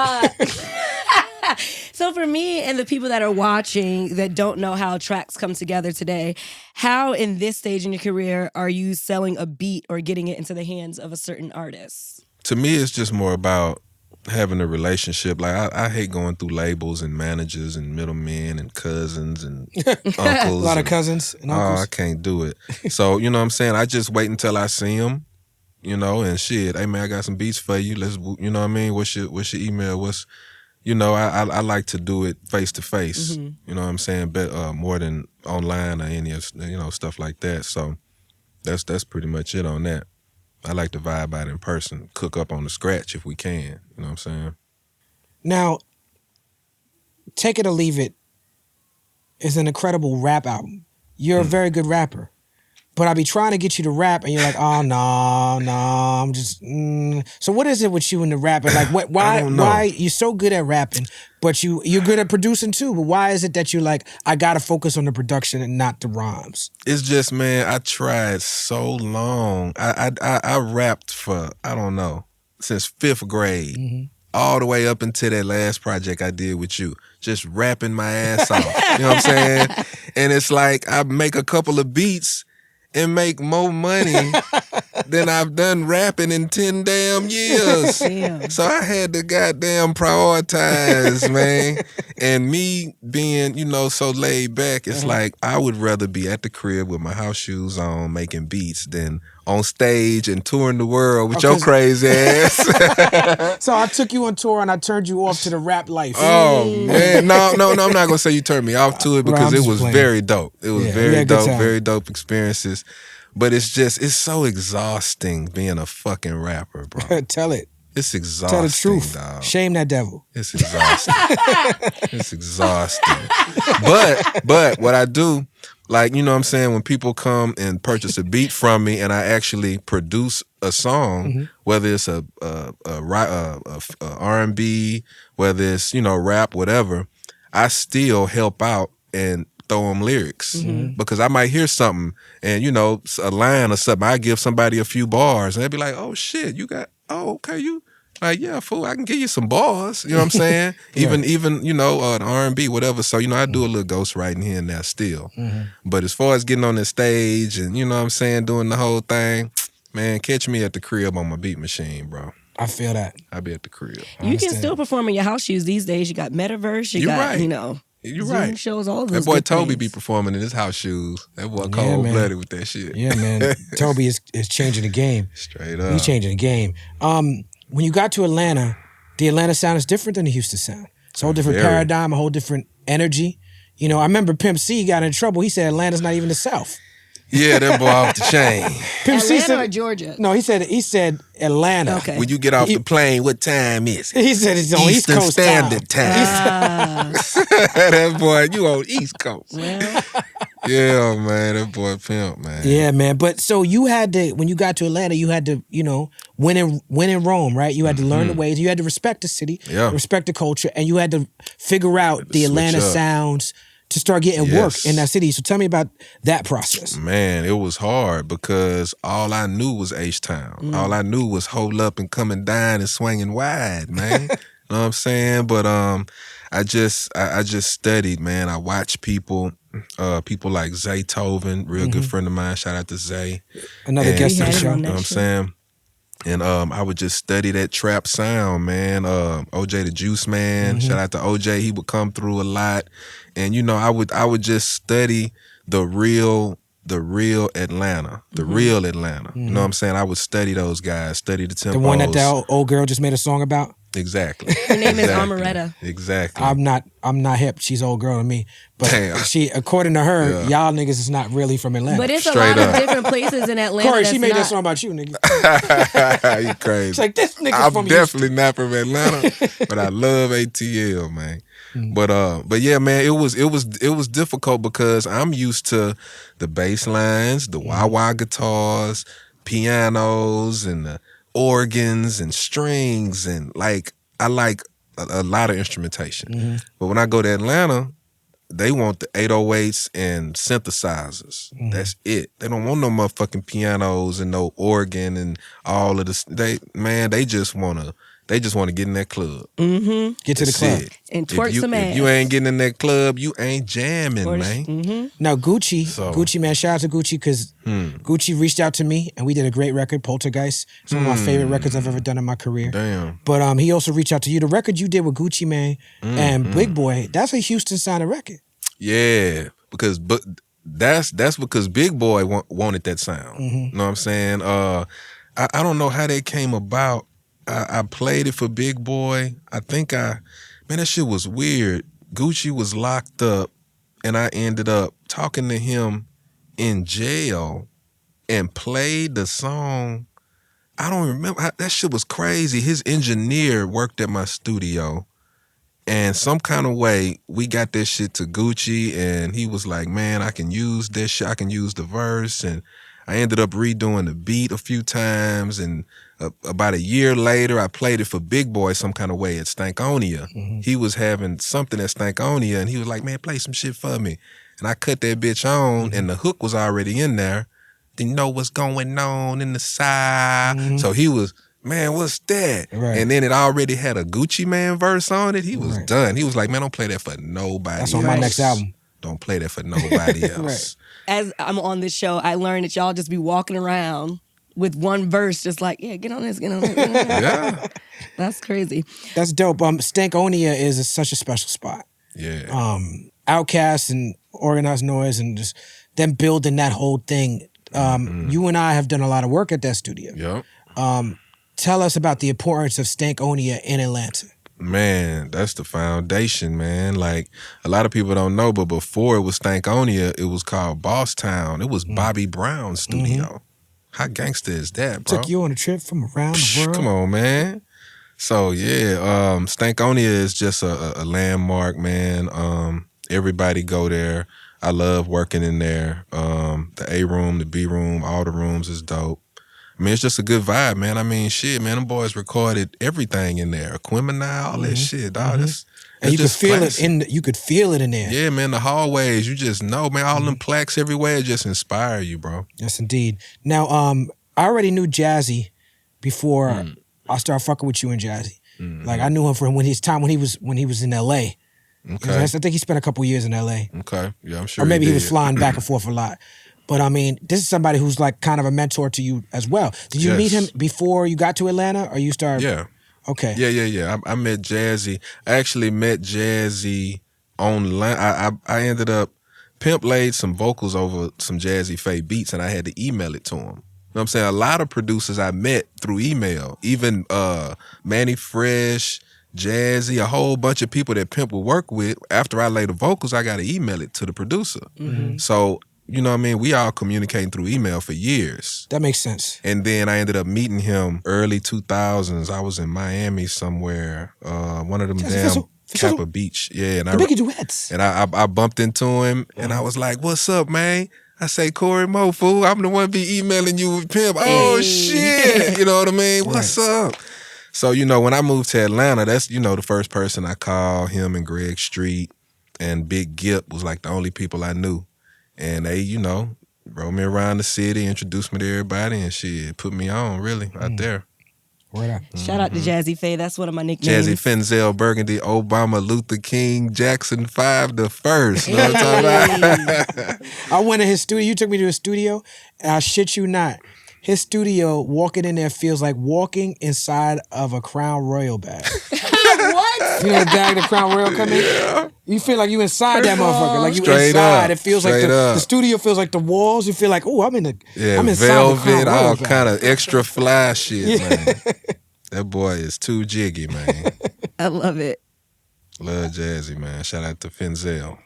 Speaker 3: so for me and the people that are watching that don't know how tracks come together today, how in this stage in your career are you selling a beat or getting it into the hands of a certain artist?
Speaker 4: To me, it's just more about having a relationship. Like, I hate going through labels and managers and middlemen and cousins and uncles.
Speaker 2: A lot of cousins and uncles.
Speaker 4: Oh, I can't do it. So, you know what I'm saying? I just wait until I see them, and shit. Hey, man, I got some beats for you. Let's, you know what I mean? What's your email? I like to do it face to face. You know what I'm saying? More than online or any of, stuff like that. So that's pretty much it on that. I like to vibe out in person, cook up on the scratch if we can. You know what I'm saying?
Speaker 2: Now, Take It or Leave It is an incredible rap album. You're a very good rapper. but I be trying to get you to rap, and you're like, oh no, I'm just. So what is it with you in the rapping? Like, what?
Speaker 4: I don't know.
Speaker 2: Why you're so good at rapping, but you're good at producing too? But why is it that you're like, I gotta focus on the production and not the rhymes?
Speaker 4: It's just, man, I tried so long. I rapped for, I don't know, since 5th grade, all the way up until that last project I did with you. Just rapping my ass off. You know what I'm saying? And it's like I make a couple of beats and make more money than I've done rapping in 10 damn years.
Speaker 3: Damn.
Speaker 4: So I had to goddamn prioritize, man. And me being, you know, so laid back, it's like I would rather be at the crib with my house shoes on making beats than on stage and touring the world with your crazy ass.
Speaker 2: So I took you on tour and I turned you off to the rap life.
Speaker 4: Oh, man. No, I'm not going to say you turned me off to it because
Speaker 2: I'm
Speaker 4: it
Speaker 2: just
Speaker 4: was
Speaker 2: playing.
Speaker 4: very dope. It was
Speaker 2: Yeah, we
Speaker 4: very
Speaker 2: had a good
Speaker 4: dope,
Speaker 2: time.
Speaker 4: very dope experiences. But it's so exhausting being a fucking rapper, bro.
Speaker 2: Tell it.
Speaker 4: It's exhausting,
Speaker 2: Tell the truth.
Speaker 4: dog.
Speaker 2: Shame that devil.
Speaker 4: It's exhausting. It's exhausting. But what I do, like, you know what I'm saying, when people come and purchase a beat from me and I actually produce a song, whether it's a R&B, whether it's, you know, rap, whatever, I still help out and throw them lyrics because I might hear something and, you know, a line or something. I give somebody a few bars and they'll be like, oh shit, okay, you like, yeah, fool, I can give you some bars. You know what I'm saying? Even you know, an R&B, whatever. So, you know, I do a little ghostwriting here and there still. But as far as getting on the stage and, you know what I'm saying, doing the whole thing, man, catch me at the crib on my beat machine, bro.
Speaker 2: I feel that.
Speaker 4: I be at the crib.
Speaker 3: You can still perform in your house shoes these days. You got Metaverse. You got,
Speaker 4: right.
Speaker 3: you know,
Speaker 4: You're
Speaker 3: Zoom
Speaker 4: right.
Speaker 3: shows, all those
Speaker 4: That boy
Speaker 3: good
Speaker 4: Toby
Speaker 3: things.
Speaker 4: be performing in his house shoes. That boy
Speaker 2: Yeah,
Speaker 4: cold-blooded with that shit.
Speaker 2: Yeah, man. Toby is changing the game.
Speaker 4: Straight up.
Speaker 2: He's changing the game. When you got to Atlanta, the Atlanta sound is different than the Houston sound. It's a whole different
Speaker 4: Very.
Speaker 2: paradigm, a whole different energy. You know, I remember Pimp C got in trouble. He said Atlanta's not even the South.
Speaker 4: Yeah, that boy off the chain.
Speaker 2: Pimp C
Speaker 3: Atlanta
Speaker 2: said,
Speaker 3: or Georgia?
Speaker 2: no, he said Atlanta.
Speaker 3: Okay.
Speaker 4: When you get off the plane, what time is it?
Speaker 2: He said it's on East
Speaker 4: Eastern
Speaker 2: Coast
Speaker 4: Standard
Speaker 2: time.
Speaker 4: Time. That boy, you on East Coast.
Speaker 3: Well,
Speaker 4: Yeah, man, that boy Pimp, man.
Speaker 2: Yeah, man. But so you had to, when you got to Atlanta, you had to, you know, win in Rome, right? You had to learn the ways. You had to respect the city,
Speaker 4: Yeah.
Speaker 2: respect the culture, and you had to figure out the
Speaker 4: switch
Speaker 2: Atlanta
Speaker 4: up.
Speaker 2: sounds to start getting work
Speaker 4: Yes.
Speaker 2: in that city. So tell me about that process.
Speaker 4: Man, it was hard because all I knew was H-Town. All I knew was hold up and coming down and swinging wide, man. You know what I'm saying? But I just studied, man. I watched people like Zay Tovin, real good friend of mine. Shout out to Zay.
Speaker 2: Another
Speaker 4: And-
Speaker 2: guest
Speaker 3: We
Speaker 2: on the
Speaker 3: had him
Speaker 2: show.
Speaker 3: on
Speaker 4: You know what I'm saying? And I would just study that trap sound, man. OJ the Juice Man, shout out to OJ. He would come through a lot. And you know, I would just study the real Atlanta. The real Atlanta. You know what I'm saying? I would study those guys, study the tempos.
Speaker 2: The one that the old girl just made a song about.
Speaker 4: Exactly.
Speaker 3: her name is
Speaker 4: Exactly.
Speaker 3: Amaretta.
Speaker 4: Exactly.
Speaker 2: I'm not hip. She's old girl to me. But
Speaker 4: Damn.
Speaker 2: she, according to her,
Speaker 4: Yeah.
Speaker 2: y'all niggas is not really from Atlanta.
Speaker 3: But it's a
Speaker 4: Straight
Speaker 3: lot
Speaker 4: up.
Speaker 3: of different places in Atlanta.
Speaker 2: Corey,
Speaker 3: that's
Speaker 2: she made
Speaker 3: not,
Speaker 2: that song about you, nigga.
Speaker 4: You crazy.
Speaker 2: She's like, this nigga's
Speaker 4: I'm
Speaker 2: from Houston.
Speaker 4: definitely not from Atlanta, but I love ATL, man. But yeah, man, it was difficult because I'm used to the bass lines, the wah-wah guitars, pianos, and the organs and strings, and like I like a lot of instrumentation. But when I go to Atlanta, they want the 808s and synthesizers. That's it. They don't want no motherfucking pianos and no organ and all of this. They just wanna get in that club.
Speaker 2: Get to the
Speaker 4: That's
Speaker 2: club.
Speaker 4: it.
Speaker 3: And twerk
Speaker 4: If you,
Speaker 3: some
Speaker 4: if
Speaker 3: ass.
Speaker 4: you ain't getting in that club, you ain't jamming,
Speaker 3: Or
Speaker 4: man.
Speaker 2: Now Gucci,
Speaker 4: So-
Speaker 2: Gucci man, shout out to Gucci because Gucci reached out to me and we did a great record, Poltergeist. It's one of my favorite records I've ever done in my career.
Speaker 4: Damn.
Speaker 2: But he also reached out to you. The record you did with Gucci Man and Big Boy, that's a Houston sounded record.
Speaker 4: Yeah, that's because Big Boy wanted that sound. You know what I'm saying? I don't know how that came about. I played it for Big Boy. Man, that shit was weird. Gucci was locked up, and I ended up talking to him in jail and played the song. I don't remember. That shit was crazy. His engineer worked at my studio, and some kind of way we got that shit to Gucci, and he was like, man, I can use this shit. I can use the verse, and I ended up redoing the beat a few times, and about a year later, I played it for Big Boy some kind of way at Stankonia. He was having something at Stankonia, and he was like, man, play some shit for me. And I cut that bitch on, and the hook was already in there. Didn't know what's going on in the side. So he was, man, what's that?
Speaker 2: Right.
Speaker 4: And then it already had a Gucci Man verse on it. He was done. He was like, man, don't play that for nobody else.
Speaker 2: That's on my next album.
Speaker 4: Don't play that for nobody else.
Speaker 3: As I'm on this show, I learned that y'all just be walking around with one verse, just like, yeah, get on this, get on this. Get on this.
Speaker 4: Yeah.
Speaker 3: That's crazy.
Speaker 2: That's dope. Stankonia is such a special spot.
Speaker 4: Yeah.
Speaker 2: Outkast and Organized Noize and just them building that whole thing. You and I have done a lot of work at that studio.
Speaker 4: Yep.
Speaker 2: Tell us about the importance of Stankonia in Atlanta.
Speaker 4: Man, that's the foundation, man. Like, a lot of people don't know, but before it was Stankonia, it was called Boss Town. It was Bobby Brown's studio. How gangster is that, bro?
Speaker 2: Took you on a trip from around the world.
Speaker 4: Come on, man. So, yeah, Stankonia is just a landmark, man. Everybody go there. I love working in there. The A room, the B room, all the rooms is dope. I mean, it's just a good vibe, man. I mean, shit, man, them boys recorded everything in there. Aquemini, all that shit, dog.
Speaker 2: And you could feel it you could feel it in there.
Speaker 4: Yeah, man, the hallways, you just know, man, all them plaques everywhere just inspire you, bro.
Speaker 2: Yes, indeed. Now, I already knew Jazze before I started fucking with you and Jazze. Like, I knew him from when he was in L.A.
Speaker 4: Okay.
Speaker 2: I think he spent a couple years in L.A.
Speaker 4: Okay, yeah, I'm sure.
Speaker 2: Or maybe he was flying back and forth a lot. But I mean, this is somebody who's like kind of a mentor to you as well. Did you meet him before you got to Atlanta, or you started?
Speaker 4: Yeah.
Speaker 2: Okay.
Speaker 4: Yeah. I met Jazze. I actually met Jazze online. I ended up, Pimp laid some vocals over some Jazze Faye beats, and I had to email it to him. You know what I'm saying? A lot of producers I met through email, even Manny Fresh, Jazze, a whole bunch of people that Pimp would work with. After I laid the vocals, I got to email it to the producer. So, you know what I mean? We all communicating through email for years.
Speaker 2: That makes sense.
Speaker 4: And then I ended up meeting him early 2000s. I was in Miami somewhere, one of them Kappa Beach. Yeah, and
Speaker 2: Big duets.
Speaker 4: And I bumped into him, and I was like, "What's up, man?" I say, "Corey Mo, fool. I'm the one be emailing you with Pimp." Oh shit, you know what I mean? What's up? So, you know, when I moved to Atlanta, that's, you know, the first person I called, him and Greg Street and Big Gip was like the only people I knew. And they, you know, rode me around the city, introduced me to everybody, and shit, put me on, really, out there.
Speaker 2: Word up.
Speaker 3: Shout out to Jazze Faye. That's one of my nicknames.
Speaker 4: Jazzy Fenzel, Burgundy, Obama, Luther King, Jackson 5 the first. You know what I'm talking about?
Speaker 2: I went to his studio. You took me to his studio, and I shit you not. His studio, walking in there feels like walking inside of a Crown Royal bag.
Speaker 3: What?
Speaker 2: You know the bag the Crown Royal come in? Yeah. You feel like you inside that motherfucker. Like you
Speaker 4: Straight
Speaker 2: inside.
Speaker 4: Up.
Speaker 2: It feels like the studio feels like the walls. You feel like, oh, I'm inside
Speaker 4: velvet,
Speaker 2: the Crown Royal
Speaker 4: all
Speaker 2: bag.
Speaker 4: kind of extra fly shit, man. That boy is too jiggy, man.
Speaker 3: I love it.
Speaker 4: Love Jazzy, man. Shout out to Fenzel.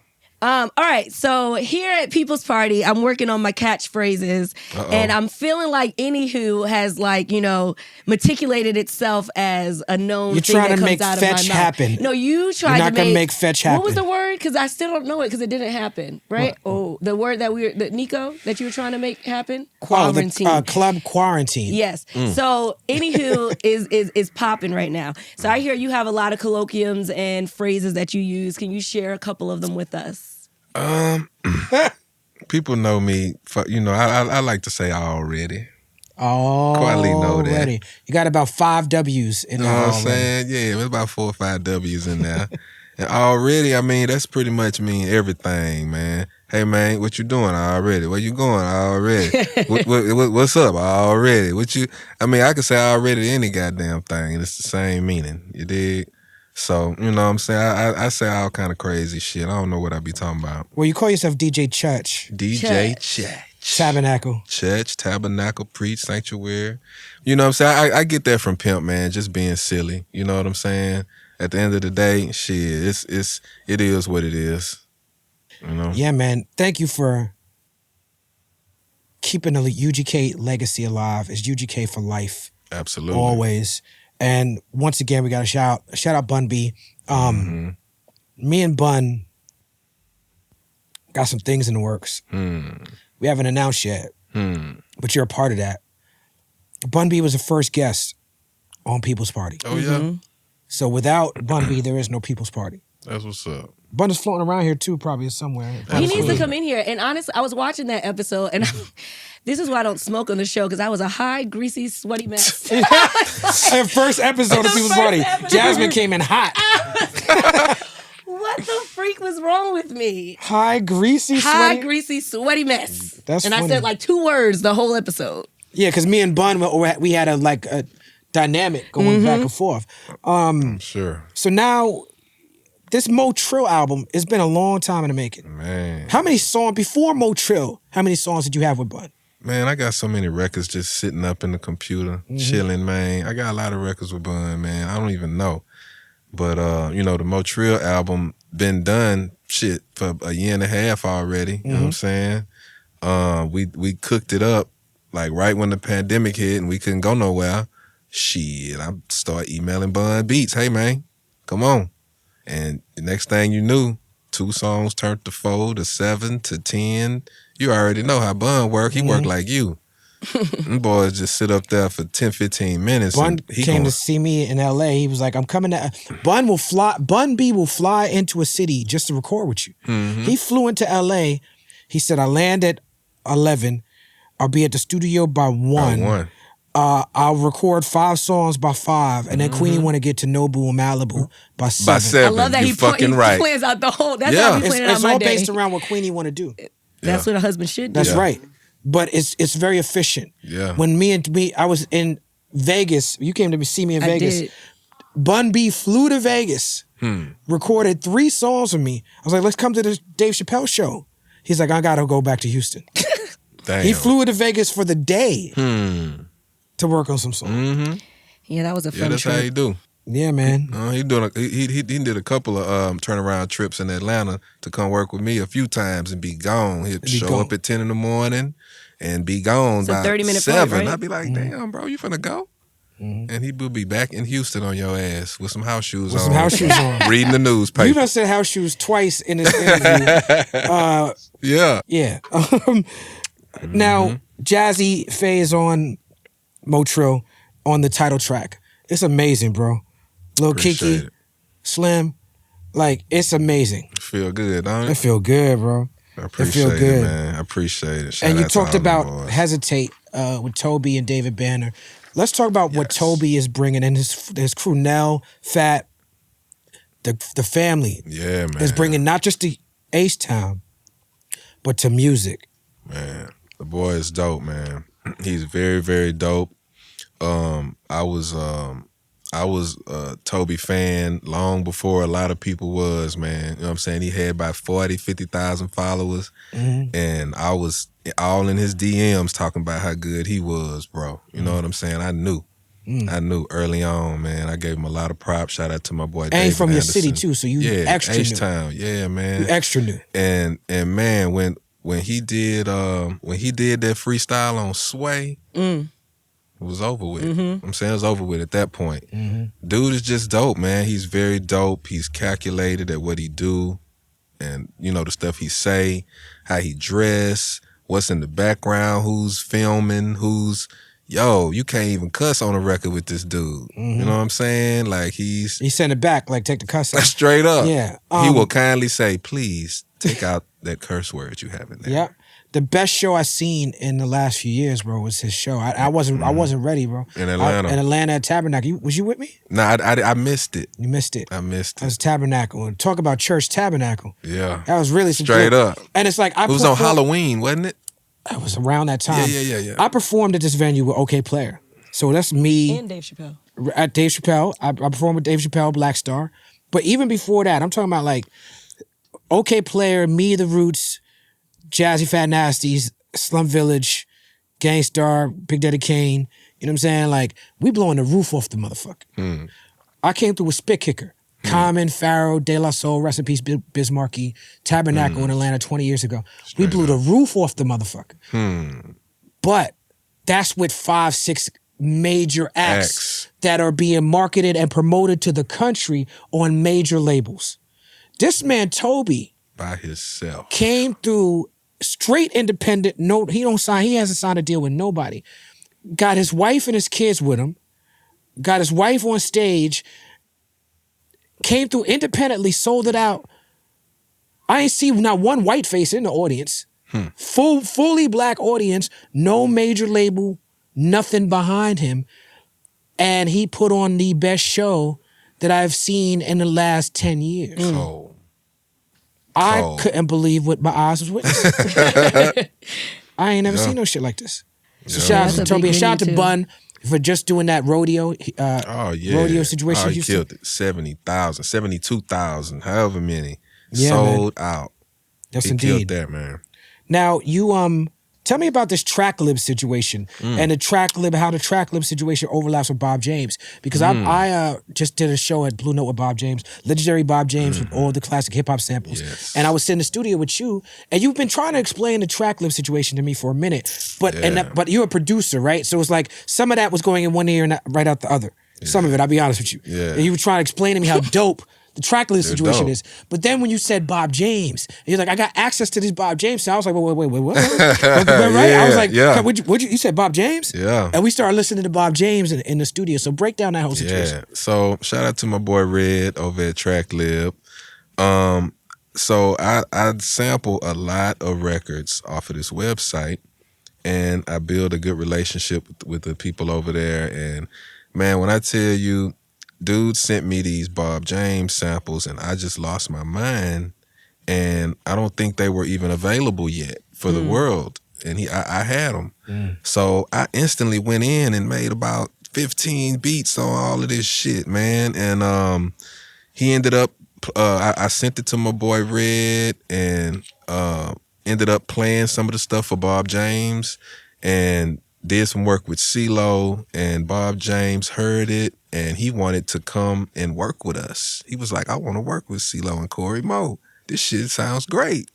Speaker 3: All right, so here at People's Party, I'm working on my catchphrases, and I'm feeling like Anywho has, like, you know, matriculated itself as a known
Speaker 2: You're
Speaker 3: thing
Speaker 2: trying
Speaker 3: that
Speaker 2: to
Speaker 3: comes
Speaker 2: make
Speaker 3: out of my
Speaker 2: fetch
Speaker 3: mouth.
Speaker 2: happen.
Speaker 3: No, you tried
Speaker 2: You're not
Speaker 3: to
Speaker 2: gonna make fetch happen.
Speaker 3: What was the word? Because I still don't know it because it didn't happen, right?
Speaker 2: What?
Speaker 3: Oh, the word that Nico, that you were trying to make happen?
Speaker 2: Quarantine. Club Quarantine.
Speaker 3: Yes. So Anywho is popping right now. So I hear you have a lot of colloquiums and phrases that you use. Can you share a couple of them with us?
Speaker 4: People know me, you know, I like to say already.
Speaker 2: Oh,
Speaker 4: Kweli know that.
Speaker 2: You got about 5 W's in there.
Speaker 4: You know what I'm saying? Yeah, there's about 4 or 5 W's in there. And already, I mean, that's pretty much mean everything, man. Hey, man, what you doing already? Where you going already? What's up already? I mean, I could say already to any goddamn thing, and it's the same meaning. You dig? So, you know what I'm saying? I say all kind of crazy shit. I don't know what I be talking about.
Speaker 2: Well, you call yourself DJ Church.
Speaker 4: DJ Church.
Speaker 2: Tabernacle.
Speaker 4: Church, tabernacle, preach, sanctuary. You know what I'm saying? I get that from Pimp, man, just being silly. You know what I'm saying? At the end of the day, shit, it is what it is. You know?
Speaker 2: Yeah, man. Thank you for keeping the UGK legacy alive. It's UGK for life.
Speaker 4: Absolutely.
Speaker 2: Always. And once again, we got to shout out Bun B. Me and Bun got some things in the works. We haven't announced yet. but you're a part of that. Bun B was the first guest on People's Party.
Speaker 4: Oh, yeah?
Speaker 2: So without Bun B, there is no People's Party.
Speaker 4: That's what's up.
Speaker 2: Bun is floating around here too, probably somewhere.
Speaker 3: He needs to come in here. And honestly, I was watching that episode, and this is why I don't smoke on the show, because I was a high, greasy, sweaty mess.
Speaker 2: First episode of People's Party, Jasmine came in hot.
Speaker 3: What the freak was wrong with me?
Speaker 2: High, greasy, sweaty?
Speaker 3: Greasy, sweaty mess.
Speaker 2: That's
Speaker 3: and
Speaker 2: funny.
Speaker 3: I said like 2 words the whole episode.
Speaker 2: Yeah, because me and Bun, we had a dynamic going back and forth.
Speaker 4: Sure.
Speaker 2: So now, this Mo Trill album, it's been a long time in the making.
Speaker 4: Man.
Speaker 2: How many songs, before Mo Trill, how many songs did you have with Bun?
Speaker 4: Man, I got so many records just sitting up in the computer, chilling, man. I got a lot of records with Bun, man. I don't even know. But, the Mo Trill album been done, for a year and a half already. You know what I'm saying? We cooked it up, like, right when the pandemic hit and we couldn't go nowhere. I started emailing Bun beats. Hey, man, come on. And the next thing you knew, 2 songs turned to 4 to 7 to 10. You already know how Bun work. He work like you. Them boys just sit up there for 10, 15 minutes.
Speaker 2: Bun came to see me in LA. He was like, I'm coming to... Bun B will fly into a city just to record with you. He flew into LA. He said, I land at 11. I'll be at the studio by 1. I'll record 5 songs by 5, and then Queenie want to get to Nobu and Malibu by 7.
Speaker 4: By 7,
Speaker 3: I love that
Speaker 4: you fucking right.
Speaker 3: He plans out the whole. That's how he plans out
Speaker 2: It's
Speaker 3: my
Speaker 2: all
Speaker 3: day.
Speaker 2: based around what Queenie want to do.
Speaker 3: That's what a husband should do.
Speaker 2: That's right. But it's very efficient.
Speaker 4: Yeah.
Speaker 2: When I was in Vegas, you came to see me in Vegas.
Speaker 3: Did.
Speaker 2: Bun B flew to Vegas, recorded 3 songs with me. I was like, let's come to the Dave Chappelle show. He's like, I gotta go back to Houston.
Speaker 4: Damn.
Speaker 2: He flew to Vegas for the day to work on some songs.
Speaker 3: Yeah, that was a fun
Speaker 4: Yeah, that's
Speaker 3: trip.
Speaker 4: how you do.
Speaker 2: Yeah, man.
Speaker 4: He did a couple of turnaround trips in Atlanta to come work with me a few times and be gone. He'd show up at 10 in the morning and be gone by
Speaker 3: 30-minute
Speaker 4: 7.
Speaker 3: flight, right?
Speaker 4: I'd be like, damn, bro, you finna go? And he would be back in Houston on your ass with some house shoes on.
Speaker 2: Some house shoes on.
Speaker 4: Reading the newspaper.
Speaker 2: You done said house shoes twice in this interview.
Speaker 4: Yeah.
Speaker 2: Yeah. Now, Jazze Faye on Mo Trill on the title track. It's amazing, bro. Lil
Speaker 4: Appreciate
Speaker 2: Kiki,
Speaker 4: it.
Speaker 2: Slim, like, it's amazing.
Speaker 4: Feel good, don't
Speaker 2: It
Speaker 4: it?
Speaker 2: feel good, bro.
Speaker 4: I
Speaker 2: It
Speaker 4: appreciate
Speaker 2: feel
Speaker 4: it,
Speaker 2: good.
Speaker 4: man. I appreciate it. Shout
Speaker 2: And you
Speaker 4: out to all
Speaker 2: talked
Speaker 4: them
Speaker 2: about
Speaker 4: boys.
Speaker 2: Hesitate with Toby and David Banner. Let's talk about what Toby is bringing and his crew, Nell, Fat, the family.
Speaker 4: Yeah, man.
Speaker 2: Is bringing not just to H-Town, but to music.
Speaker 4: Man, the boy is dope, man. He's very, very dope. I was a Toby fan long before a lot of people was, man. You know what I'm saying? He had about 40, 50,000 followers. And I was all in his DMs talking about how good he was, bro. You know what I'm saying? I knew. I knew early on, man. I gave him a lot of props. Shout out to my boy David
Speaker 2: And from your
Speaker 4: Anderson.
Speaker 2: city, too, so you extra new.
Speaker 4: H-Town. Yeah, man.
Speaker 2: You extra new.
Speaker 4: And man, when he did that freestyle on Sway, it was over with. I'm saying it was over with at that point. Dude is just dope, man. He's very dope. He's calculated at what he do, and the stuff he say, how he dress, what's in the background, who's filming, you can't even cuss on a record with this dude. You know what I'm saying? Like
Speaker 2: He sent it back, like, take the cuss out.
Speaker 4: straight up.
Speaker 2: Yeah.
Speaker 4: He will kindly say, please take out that curse word you have in there.
Speaker 2: Yeah. The best show I seen in the last few years, bro, was his show. I wasn't ready, bro.
Speaker 4: In Atlanta.
Speaker 2: In Atlanta at Tabernacle. Was you with me?
Speaker 4: Nah, I missed it.
Speaker 2: You missed it.
Speaker 4: I missed
Speaker 2: That
Speaker 4: it.
Speaker 2: was Tabernacle. And talk about church Tabernacle.
Speaker 4: Yeah.
Speaker 2: That was really some
Speaker 4: Straight
Speaker 2: good-
Speaker 4: up.
Speaker 2: And it's like
Speaker 4: It was on Halloween, wasn't it?
Speaker 2: It was around that time.
Speaker 4: Yeah.
Speaker 2: I performed at this venue with OK Player. So that's me
Speaker 3: And Dave Chappelle.
Speaker 2: at Dave Chappelle. I performed with Dave Chappelle, Black Star. But even before that, I'm talking about like OK Player, Me, The Roots, Jazzy Fat Nasties, Slum Village, Gangstar, Big Daddy Kane. You know what I'm saying? Like, we blowing the roof off the motherfucker. I came through with Spit Kicker. Common, Pharaoh, De La Soul, rest in peace, Bismarcky, Tabernacle in Atlanta 20 years ago. We blew the roof off the motherfucker. But that's with 5, 6 major acts that are being marketed and promoted to the country on major labels. This man, Toby,
Speaker 4: By himself.
Speaker 2: came through straight independent. No, he hasn't signed a deal with nobody. Got his wife and his kids with him. Got his wife on stage. Came through independently, sold it out. I ain't see not one white face in the audience. Fully black audience, no major label, nothing behind him. And he put on the best show that I've seen in the last 10 years.
Speaker 4: Cold.
Speaker 2: I couldn't believe what my eyes was witnessing. I ain't never seen no shit like this. So shout out to Toby and shout out to Bun for just doing that rodeo rodeo situation.
Speaker 4: He killed it. 70,000, 72,000, however many.
Speaker 2: Yeah,
Speaker 4: sold out.
Speaker 2: Yes,
Speaker 4: he
Speaker 2: indeed.
Speaker 4: killed that, man.
Speaker 2: Now, you tell me about this track lib situation and how the track lib situation overlaps with Bob James. Because I just did a show at Blue Note with Bob James, legendary Bob James with all the classic hip hop samples.
Speaker 4: Yes.
Speaker 2: And I was in the studio with you, and you've been trying to explain the track lib situation to me for a minute. But but you're a producer, right? So it's like some of that was going in one ear and right out the other. Yeah. Some of it, I'll be honest with you.
Speaker 4: Yeah.
Speaker 2: And you were trying to explain to me how dope the track list situation is. But then when you said Bob James, you're like, I got access to this Bob James. So I was like, wait, what? Right? I was like, you said Bob James?
Speaker 4: Yeah.
Speaker 2: And we started listening to Bob James in the studio. So break down that whole situation.
Speaker 4: Yeah. So shout out to my boy Red over at Tracklib. So I sample a lot of records off of this website, and I build a good relationship with the people over there. And man, when I tell you, dude sent me these Bob James samples, and I just lost my mind. And I don't think they were even available yet for the world. And I had them. So I instantly went in and made about 15 beats on all of this shit, man. And he ended up, I sent it to my boy Red, and ended up playing some of the stuff for Bob James, and did some work with CeeLo, and Bob James heard it, and he wanted to come and work with us. He was like, I want to work with CeeLo and Corey Mo. This shit sounds great.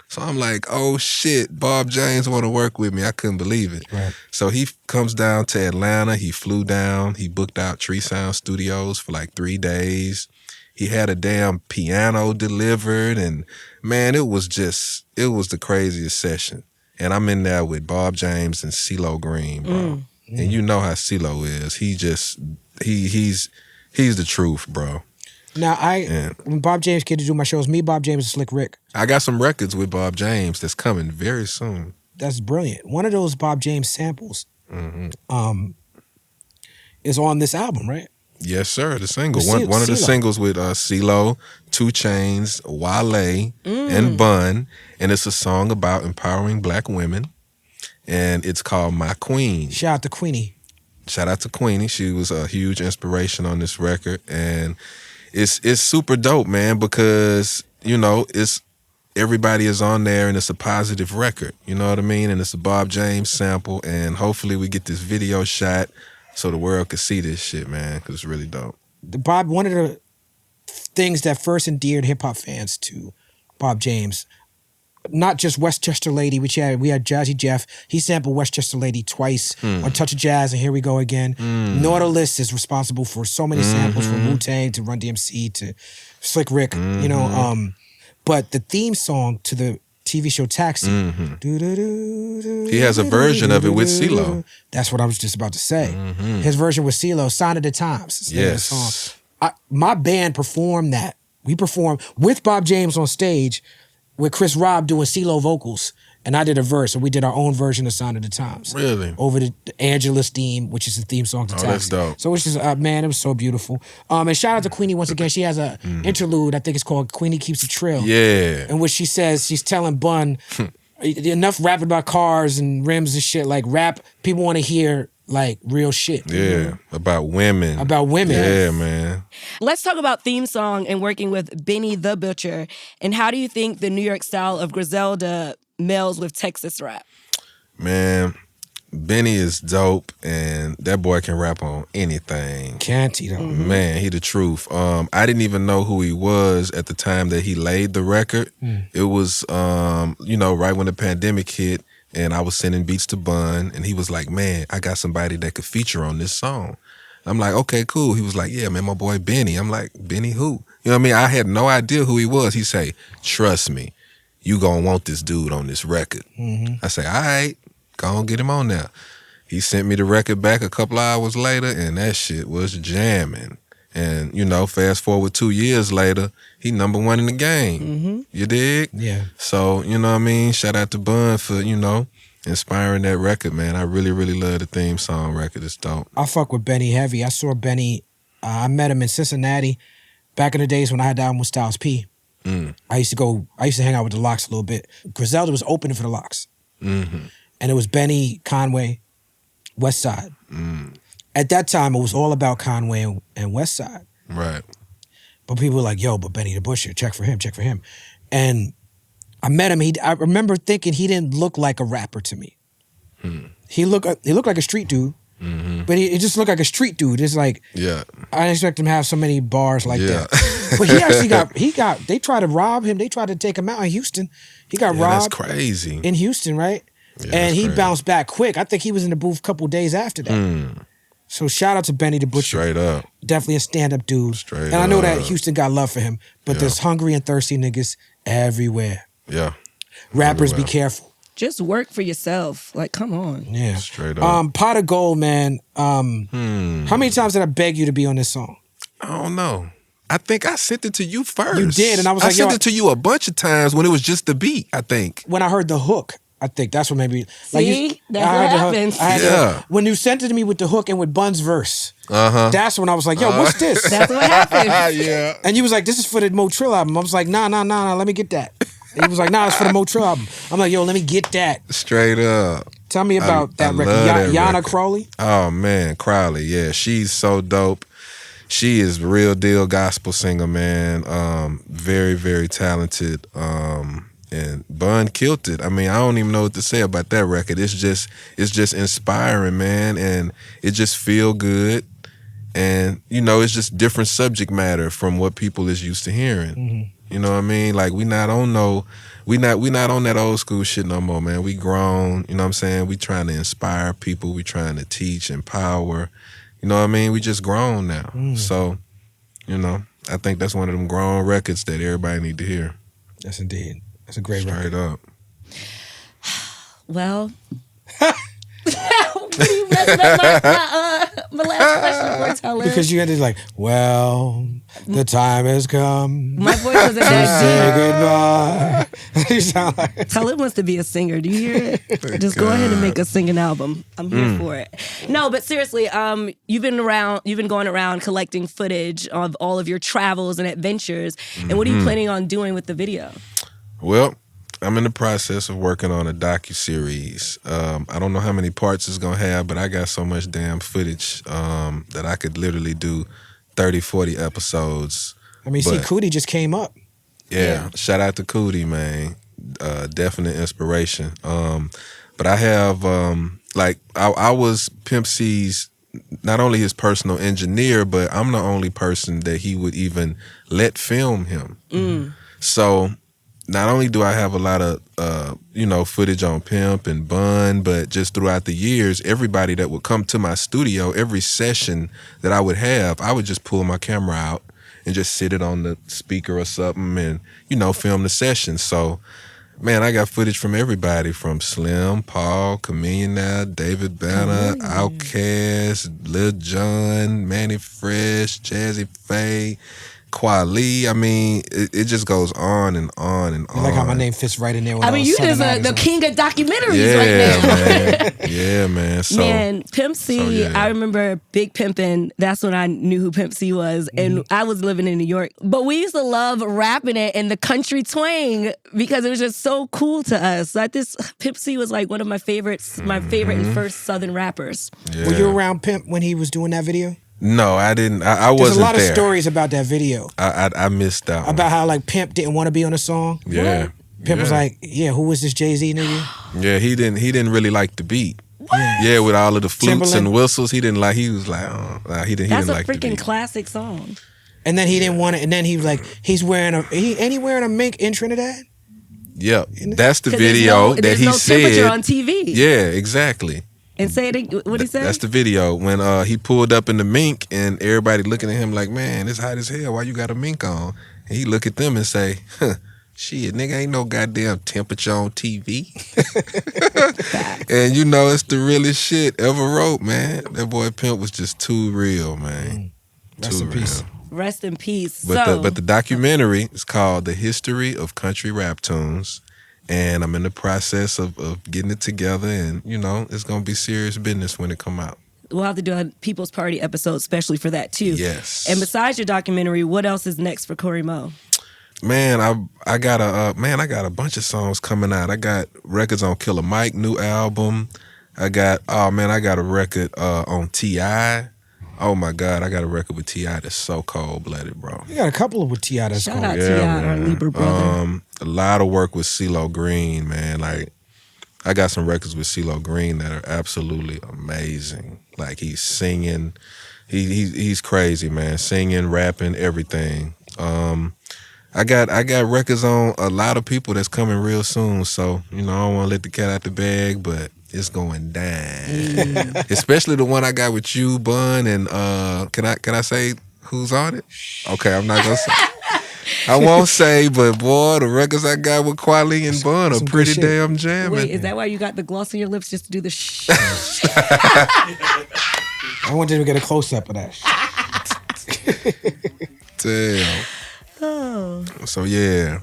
Speaker 4: So I'm like, oh shit, Bob James want to work with me. I couldn't believe it.
Speaker 2: Right.
Speaker 4: So he comes down to Atlanta. He flew down. He booked out Tree Sound Studios for like 3 days. He had a damn piano delivered, and man, it was the craziest session. And I'm in there with Bob James and CeeLo Green, bro. And you know how CeeLo is. He's the truth, bro.
Speaker 2: Now, when Bob James came to do my shows, me, Bob James, and Slick Rick.
Speaker 4: I got some records with Bob James that's coming very soon.
Speaker 2: That's brilliant. One of those Bob James samples is on this album, right?
Speaker 4: Yes, sir. The single. One of the singles with CeeLo, 2 Chainz, Wale, and Bun. And it's a song about empowering black women. And it's called My Queen.
Speaker 2: Shout out to Queenie.
Speaker 4: Shout out to Queenie. She was a huge inspiration on this record. And it's super dope, man, because, you know, everybody is on there, and it's a positive record. You know what I mean? And it's a Bob James sample. And hopefully we get this video shot so the world could see this shit, man, because it's really dope.
Speaker 2: One of the things that first endeared hip-hop fans to Bob James, not just Westchester Lady, which we had Jazzy Jeff. He sampled Westchester Lady twice on Touch of Jazz, and Here We Go Again. Nautilus is responsible for so many samples, from Wu-Tang to Run DMC to Slick Rick, you know. But the theme song to the TV show Taxi.
Speaker 4: He has a version of it with CeeLo.
Speaker 2: That's what I was just about to say. His version with CeeLo, Sign of the Times.
Speaker 4: Yes.
Speaker 2: Song. My band performed that. We performed with Bob James on stage, with Chris Robb doing CeeLo vocals, and I did a verse, and we did our own version of Sign of the Times.
Speaker 4: Really?
Speaker 2: Over the Angela's theme, which is the theme song to Taxi.
Speaker 4: That's dope.
Speaker 2: So it's just, man, it was so beautiful. And shout out to Queenie once again. She has a interlude, I think it's called Queenie Keeps a Trill.
Speaker 4: Yeah.
Speaker 2: In which she says, she's telling Bun, enough rapping about cars and rims and shit, like rap, people want to hear like real shit.
Speaker 4: Yeah, about women.
Speaker 2: About women.
Speaker 4: Yeah, man.
Speaker 3: Let's talk about theme song and working with Benny the Butcher. And how do you think the New York style of Griselda melds with Texas rap?
Speaker 4: Man, Benny is dope, and that boy can rap on anything.
Speaker 2: Can't he though?
Speaker 4: Man, he the truth. I didn't even know who he was at the time that he laid the record. It was, you know, right when the pandemic hit, and I was sending beats to Bun, and he was like, man, I got somebody that could feature on this song. I'm like, okay, cool. He was like, yeah, man, my boy Benny. I'm like, Benny who? You know what I mean? I had no idea who he was. He say, trust me. you gonna want this dude on this record. I say, all right, go on get him on there. He sent me the record back a couple of hours later, and that shit was jamming. And, you know, fast forward 2 years later, he #1 in the game. You dig?
Speaker 2: Yeah.
Speaker 4: So, you know what I mean? Shout out to Bun for, you know, inspiring that record, man. I really, really love the theme song record. It's dope.
Speaker 2: I fuck with Benny heavy. I saw Benny, I met him in Cincinnati back in the days when I had the album with Styles P. I used to hang out with the Locks a little bit. Griselda was opening for the Locks. And it was Benny, Conway, West Side. At that time, it was all about Conway and West Side.
Speaker 4: Right.
Speaker 2: But people were like, yo, but Benny the Butcher, check for him. And I met him. I remember thinking he didn't look like a rapper to me. He looked like a street dude, but he just looked like a street dude. It's like, I didn't expect him to have so many bars like that. But he actually they tried to rob him. They tried to take him out in Houston. He got robbed.
Speaker 4: That's crazy.
Speaker 2: In Houston, right? And he bounced back quick. I think he was in the booth a couple days after that. So shout out to Benny the Butcher.
Speaker 4: Straight up.
Speaker 2: Definitely a stand-up dude.
Speaker 4: Straight
Speaker 2: and I know
Speaker 4: up.
Speaker 2: that Houston got love for him, but there's hungry and thirsty niggas everywhere.
Speaker 4: Yeah.
Speaker 2: Rappers, be careful.
Speaker 3: Just work for yourself. Like, come on.
Speaker 2: Yeah.
Speaker 4: Straight up.
Speaker 2: Pot of Gold, man. How many times did I beg you to be on this song?
Speaker 4: I don't know. I think I sent it to you first.
Speaker 2: You did, and I was like,
Speaker 4: I sent it to you a bunch of times when it was just the beat, I think.
Speaker 2: When I heard the hook, I think that's what maybe.
Speaker 3: See? That's what happens.
Speaker 2: When you sent it to me with the hook and with Bun's verse, that's when I was like, yo, what's this?
Speaker 3: That's what happens.
Speaker 4: Yeah.
Speaker 2: And you was like, this is for the Mo Trill album. I was like, nah, let me get that. He was like, nah, it's for the Mo Trill album. I'm like, yo, let me get that.
Speaker 4: Straight up.
Speaker 2: Tell me about that record.
Speaker 4: Love that
Speaker 2: Yana
Speaker 4: record.
Speaker 2: Crowley?
Speaker 4: Oh, man, Crowley, yeah. She's so dope. She is real deal gospel singer, man. Very, very talented. And Bun killed it. I mean, I don't even know what to say about that record. It's just inspiring, man, and it just feel good. And, you know, it's just different subject matter from what people is used to hearing. You know what I mean? Like, we not on that old school shit no more, man. We grown, you know what I'm saying? We trying to inspire people. We trying to teach, empower. You know what I mean? We just grown now. So, you know, I think that's one of them grown records that everybody need to hear.
Speaker 2: Yes, indeed. That's a great record.
Speaker 4: Straight up.
Speaker 3: Well, you messed up my last question for Talib.
Speaker 2: Because you had to like, well, the time has come.
Speaker 3: My voice wasn't that
Speaker 2: Say goodbye. You sound like
Speaker 3: deep. Talib wants to be a singer. Do you hear it? Just go ahead and make a singing album. I'm here for it. No, but seriously, you've been going around collecting footage of all of your travels and adventures. And what are you planning on doing with the video?
Speaker 4: Well, I'm in the process of working on a docuseries. I don't know how many parts it's gonna have, but I got so much damn footage that I could literally do 30, 40 episodes.
Speaker 2: I mean, see, Cootie just came up.
Speaker 4: Yeah, shout out to Cootie, man. Definite inspiration. But I have, I was Pimp C's, not only his personal engineer, but I'm the only person that he would even let film him. So not only do I have a lot of, footage on Pimp and Bun, but just throughout the years, everybody that would come to my studio, every session that I would have, I would just pull my camera out and just sit it on the speaker or something and, film the session. So, man, I got footage from everybody, from Slim, Paul, Chameleon, David Banner, Outkast, Lil Jon, Manny Fresh, Jazze Faye, Kweli. I mean, it just goes on and on and on.
Speaker 2: I like how my name fits right in there.
Speaker 3: I mean, you just the king of documentaries right now.
Speaker 4: Man. Yeah, man. So,
Speaker 3: man, Pimp C, I remember Big Pimpin'. That's when I knew who Pimp C was. And I was living in New York. But we used to love rapping it in the country twang because it was just so cool to us. Like Pimp C was like one of my favorites, my favorite and first Southern rappers.
Speaker 4: Yeah.
Speaker 2: Were you around Pimp when he was doing that video?
Speaker 4: No, I didn't. I wasn't there.
Speaker 2: There's a lot of stories about that video.
Speaker 4: I missed out.
Speaker 2: About how like Pimp didn't want to be on the song.
Speaker 4: Yeah.
Speaker 2: Pimp was like, yeah, who was this Jay-Z nigga?
Speaker 4: Yeah, he didn't really like the beat.
Speaker 3: What?
Speaker 4: Yeah, with all of the flutes
Speaker 2: Timberland.
Speaker 4: and whistles, he didn't like. He was like, he didn't like the beat.
Speaker 3: That's a freaking classic song.
Speaker 2: And then he didn't want it. And then he was like, he's wearing a mink in Trinidad.
Speaker 4: Yep, that's the video that he said.
Speaker 3: There's no temperature on TV.
Speaker 4: Yeah, exactly.
Speaker 3: And say it. What he said?
Speaker 4: That's the video when he pulled up in the mink and everybody looking at him like, man, it's hot as hell. Why you got a mink on? And he look at them and say, Shit, nigga, ain't no goddamn temperature on TV. And you know, it's the realest shit ever wrote, man. That boy Pimp was just too real, man.
Speaker 2: Rest in peace.
Speaker 3: Rest in peace.
Speaker 4: But the documentary is called The History of Country Rap Tunes. And I'm in the process of getting it together, and you know, it's gonna be serious business when it come out.
Speaker 3: We'll have to do a People's Party episode especially for that too.
Speaker 4: Yes.
Speaker 3: And besides your documentary, what else is next for Cory Mo?
Speaker 4: Man, I got a bunch of songs coming out. I got records on Killer Mike new album. I got a record on T.I. Oh my God, I got a record with T.I. that's so cold-blooded, bro.
Speaker 2: You got a couple with T.I. that's
Speaker 3: Shout
Speaker 2: cold.
Speaker 3: out T.I., our Libra brother.
Speaker 4: A lot of work with CeeLo Green, man. Like, I got some records with CeeLo Green that are absolutely amazing. Like, he's singing, he's crazy, man. Singing, rapping, everything. I got records on a lot of people that's coming real soon. So, you know, I don't want to let the cat out the bag, but it's going down. Especially the one I got with you, Bun, and can I say who's on it? Okay, I'm not gonna say. I won't say, but boy, the records I got with Kweli and Bun are pretty damn jamming.
Speaker 3: Wait, is that why you got the gloss on your lips just to do the shh?
Speaker 2: I wanted to get a close up of that.
Speaker 4: Damn.
Speaker 3: Oh.
Speaker 4: So yeah,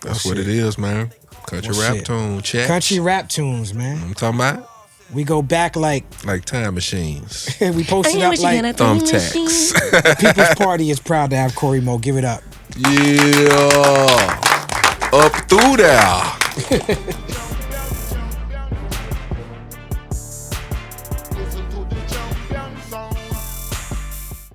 Speaker 4: that's what it is, man. Country rap tune, check.
Speaker 2: Country rap tunes, man.
Speaker 4: I'm talking about.
Speaker 2: We go back like
Speaker 4: time machines.
Speaker 2: We posted up like
Speaker 4: thumbtacks.
Speaker 2: People's Party is proud to have Cory Mo. Give it up.
Speaker 4: Yeah. Up through there.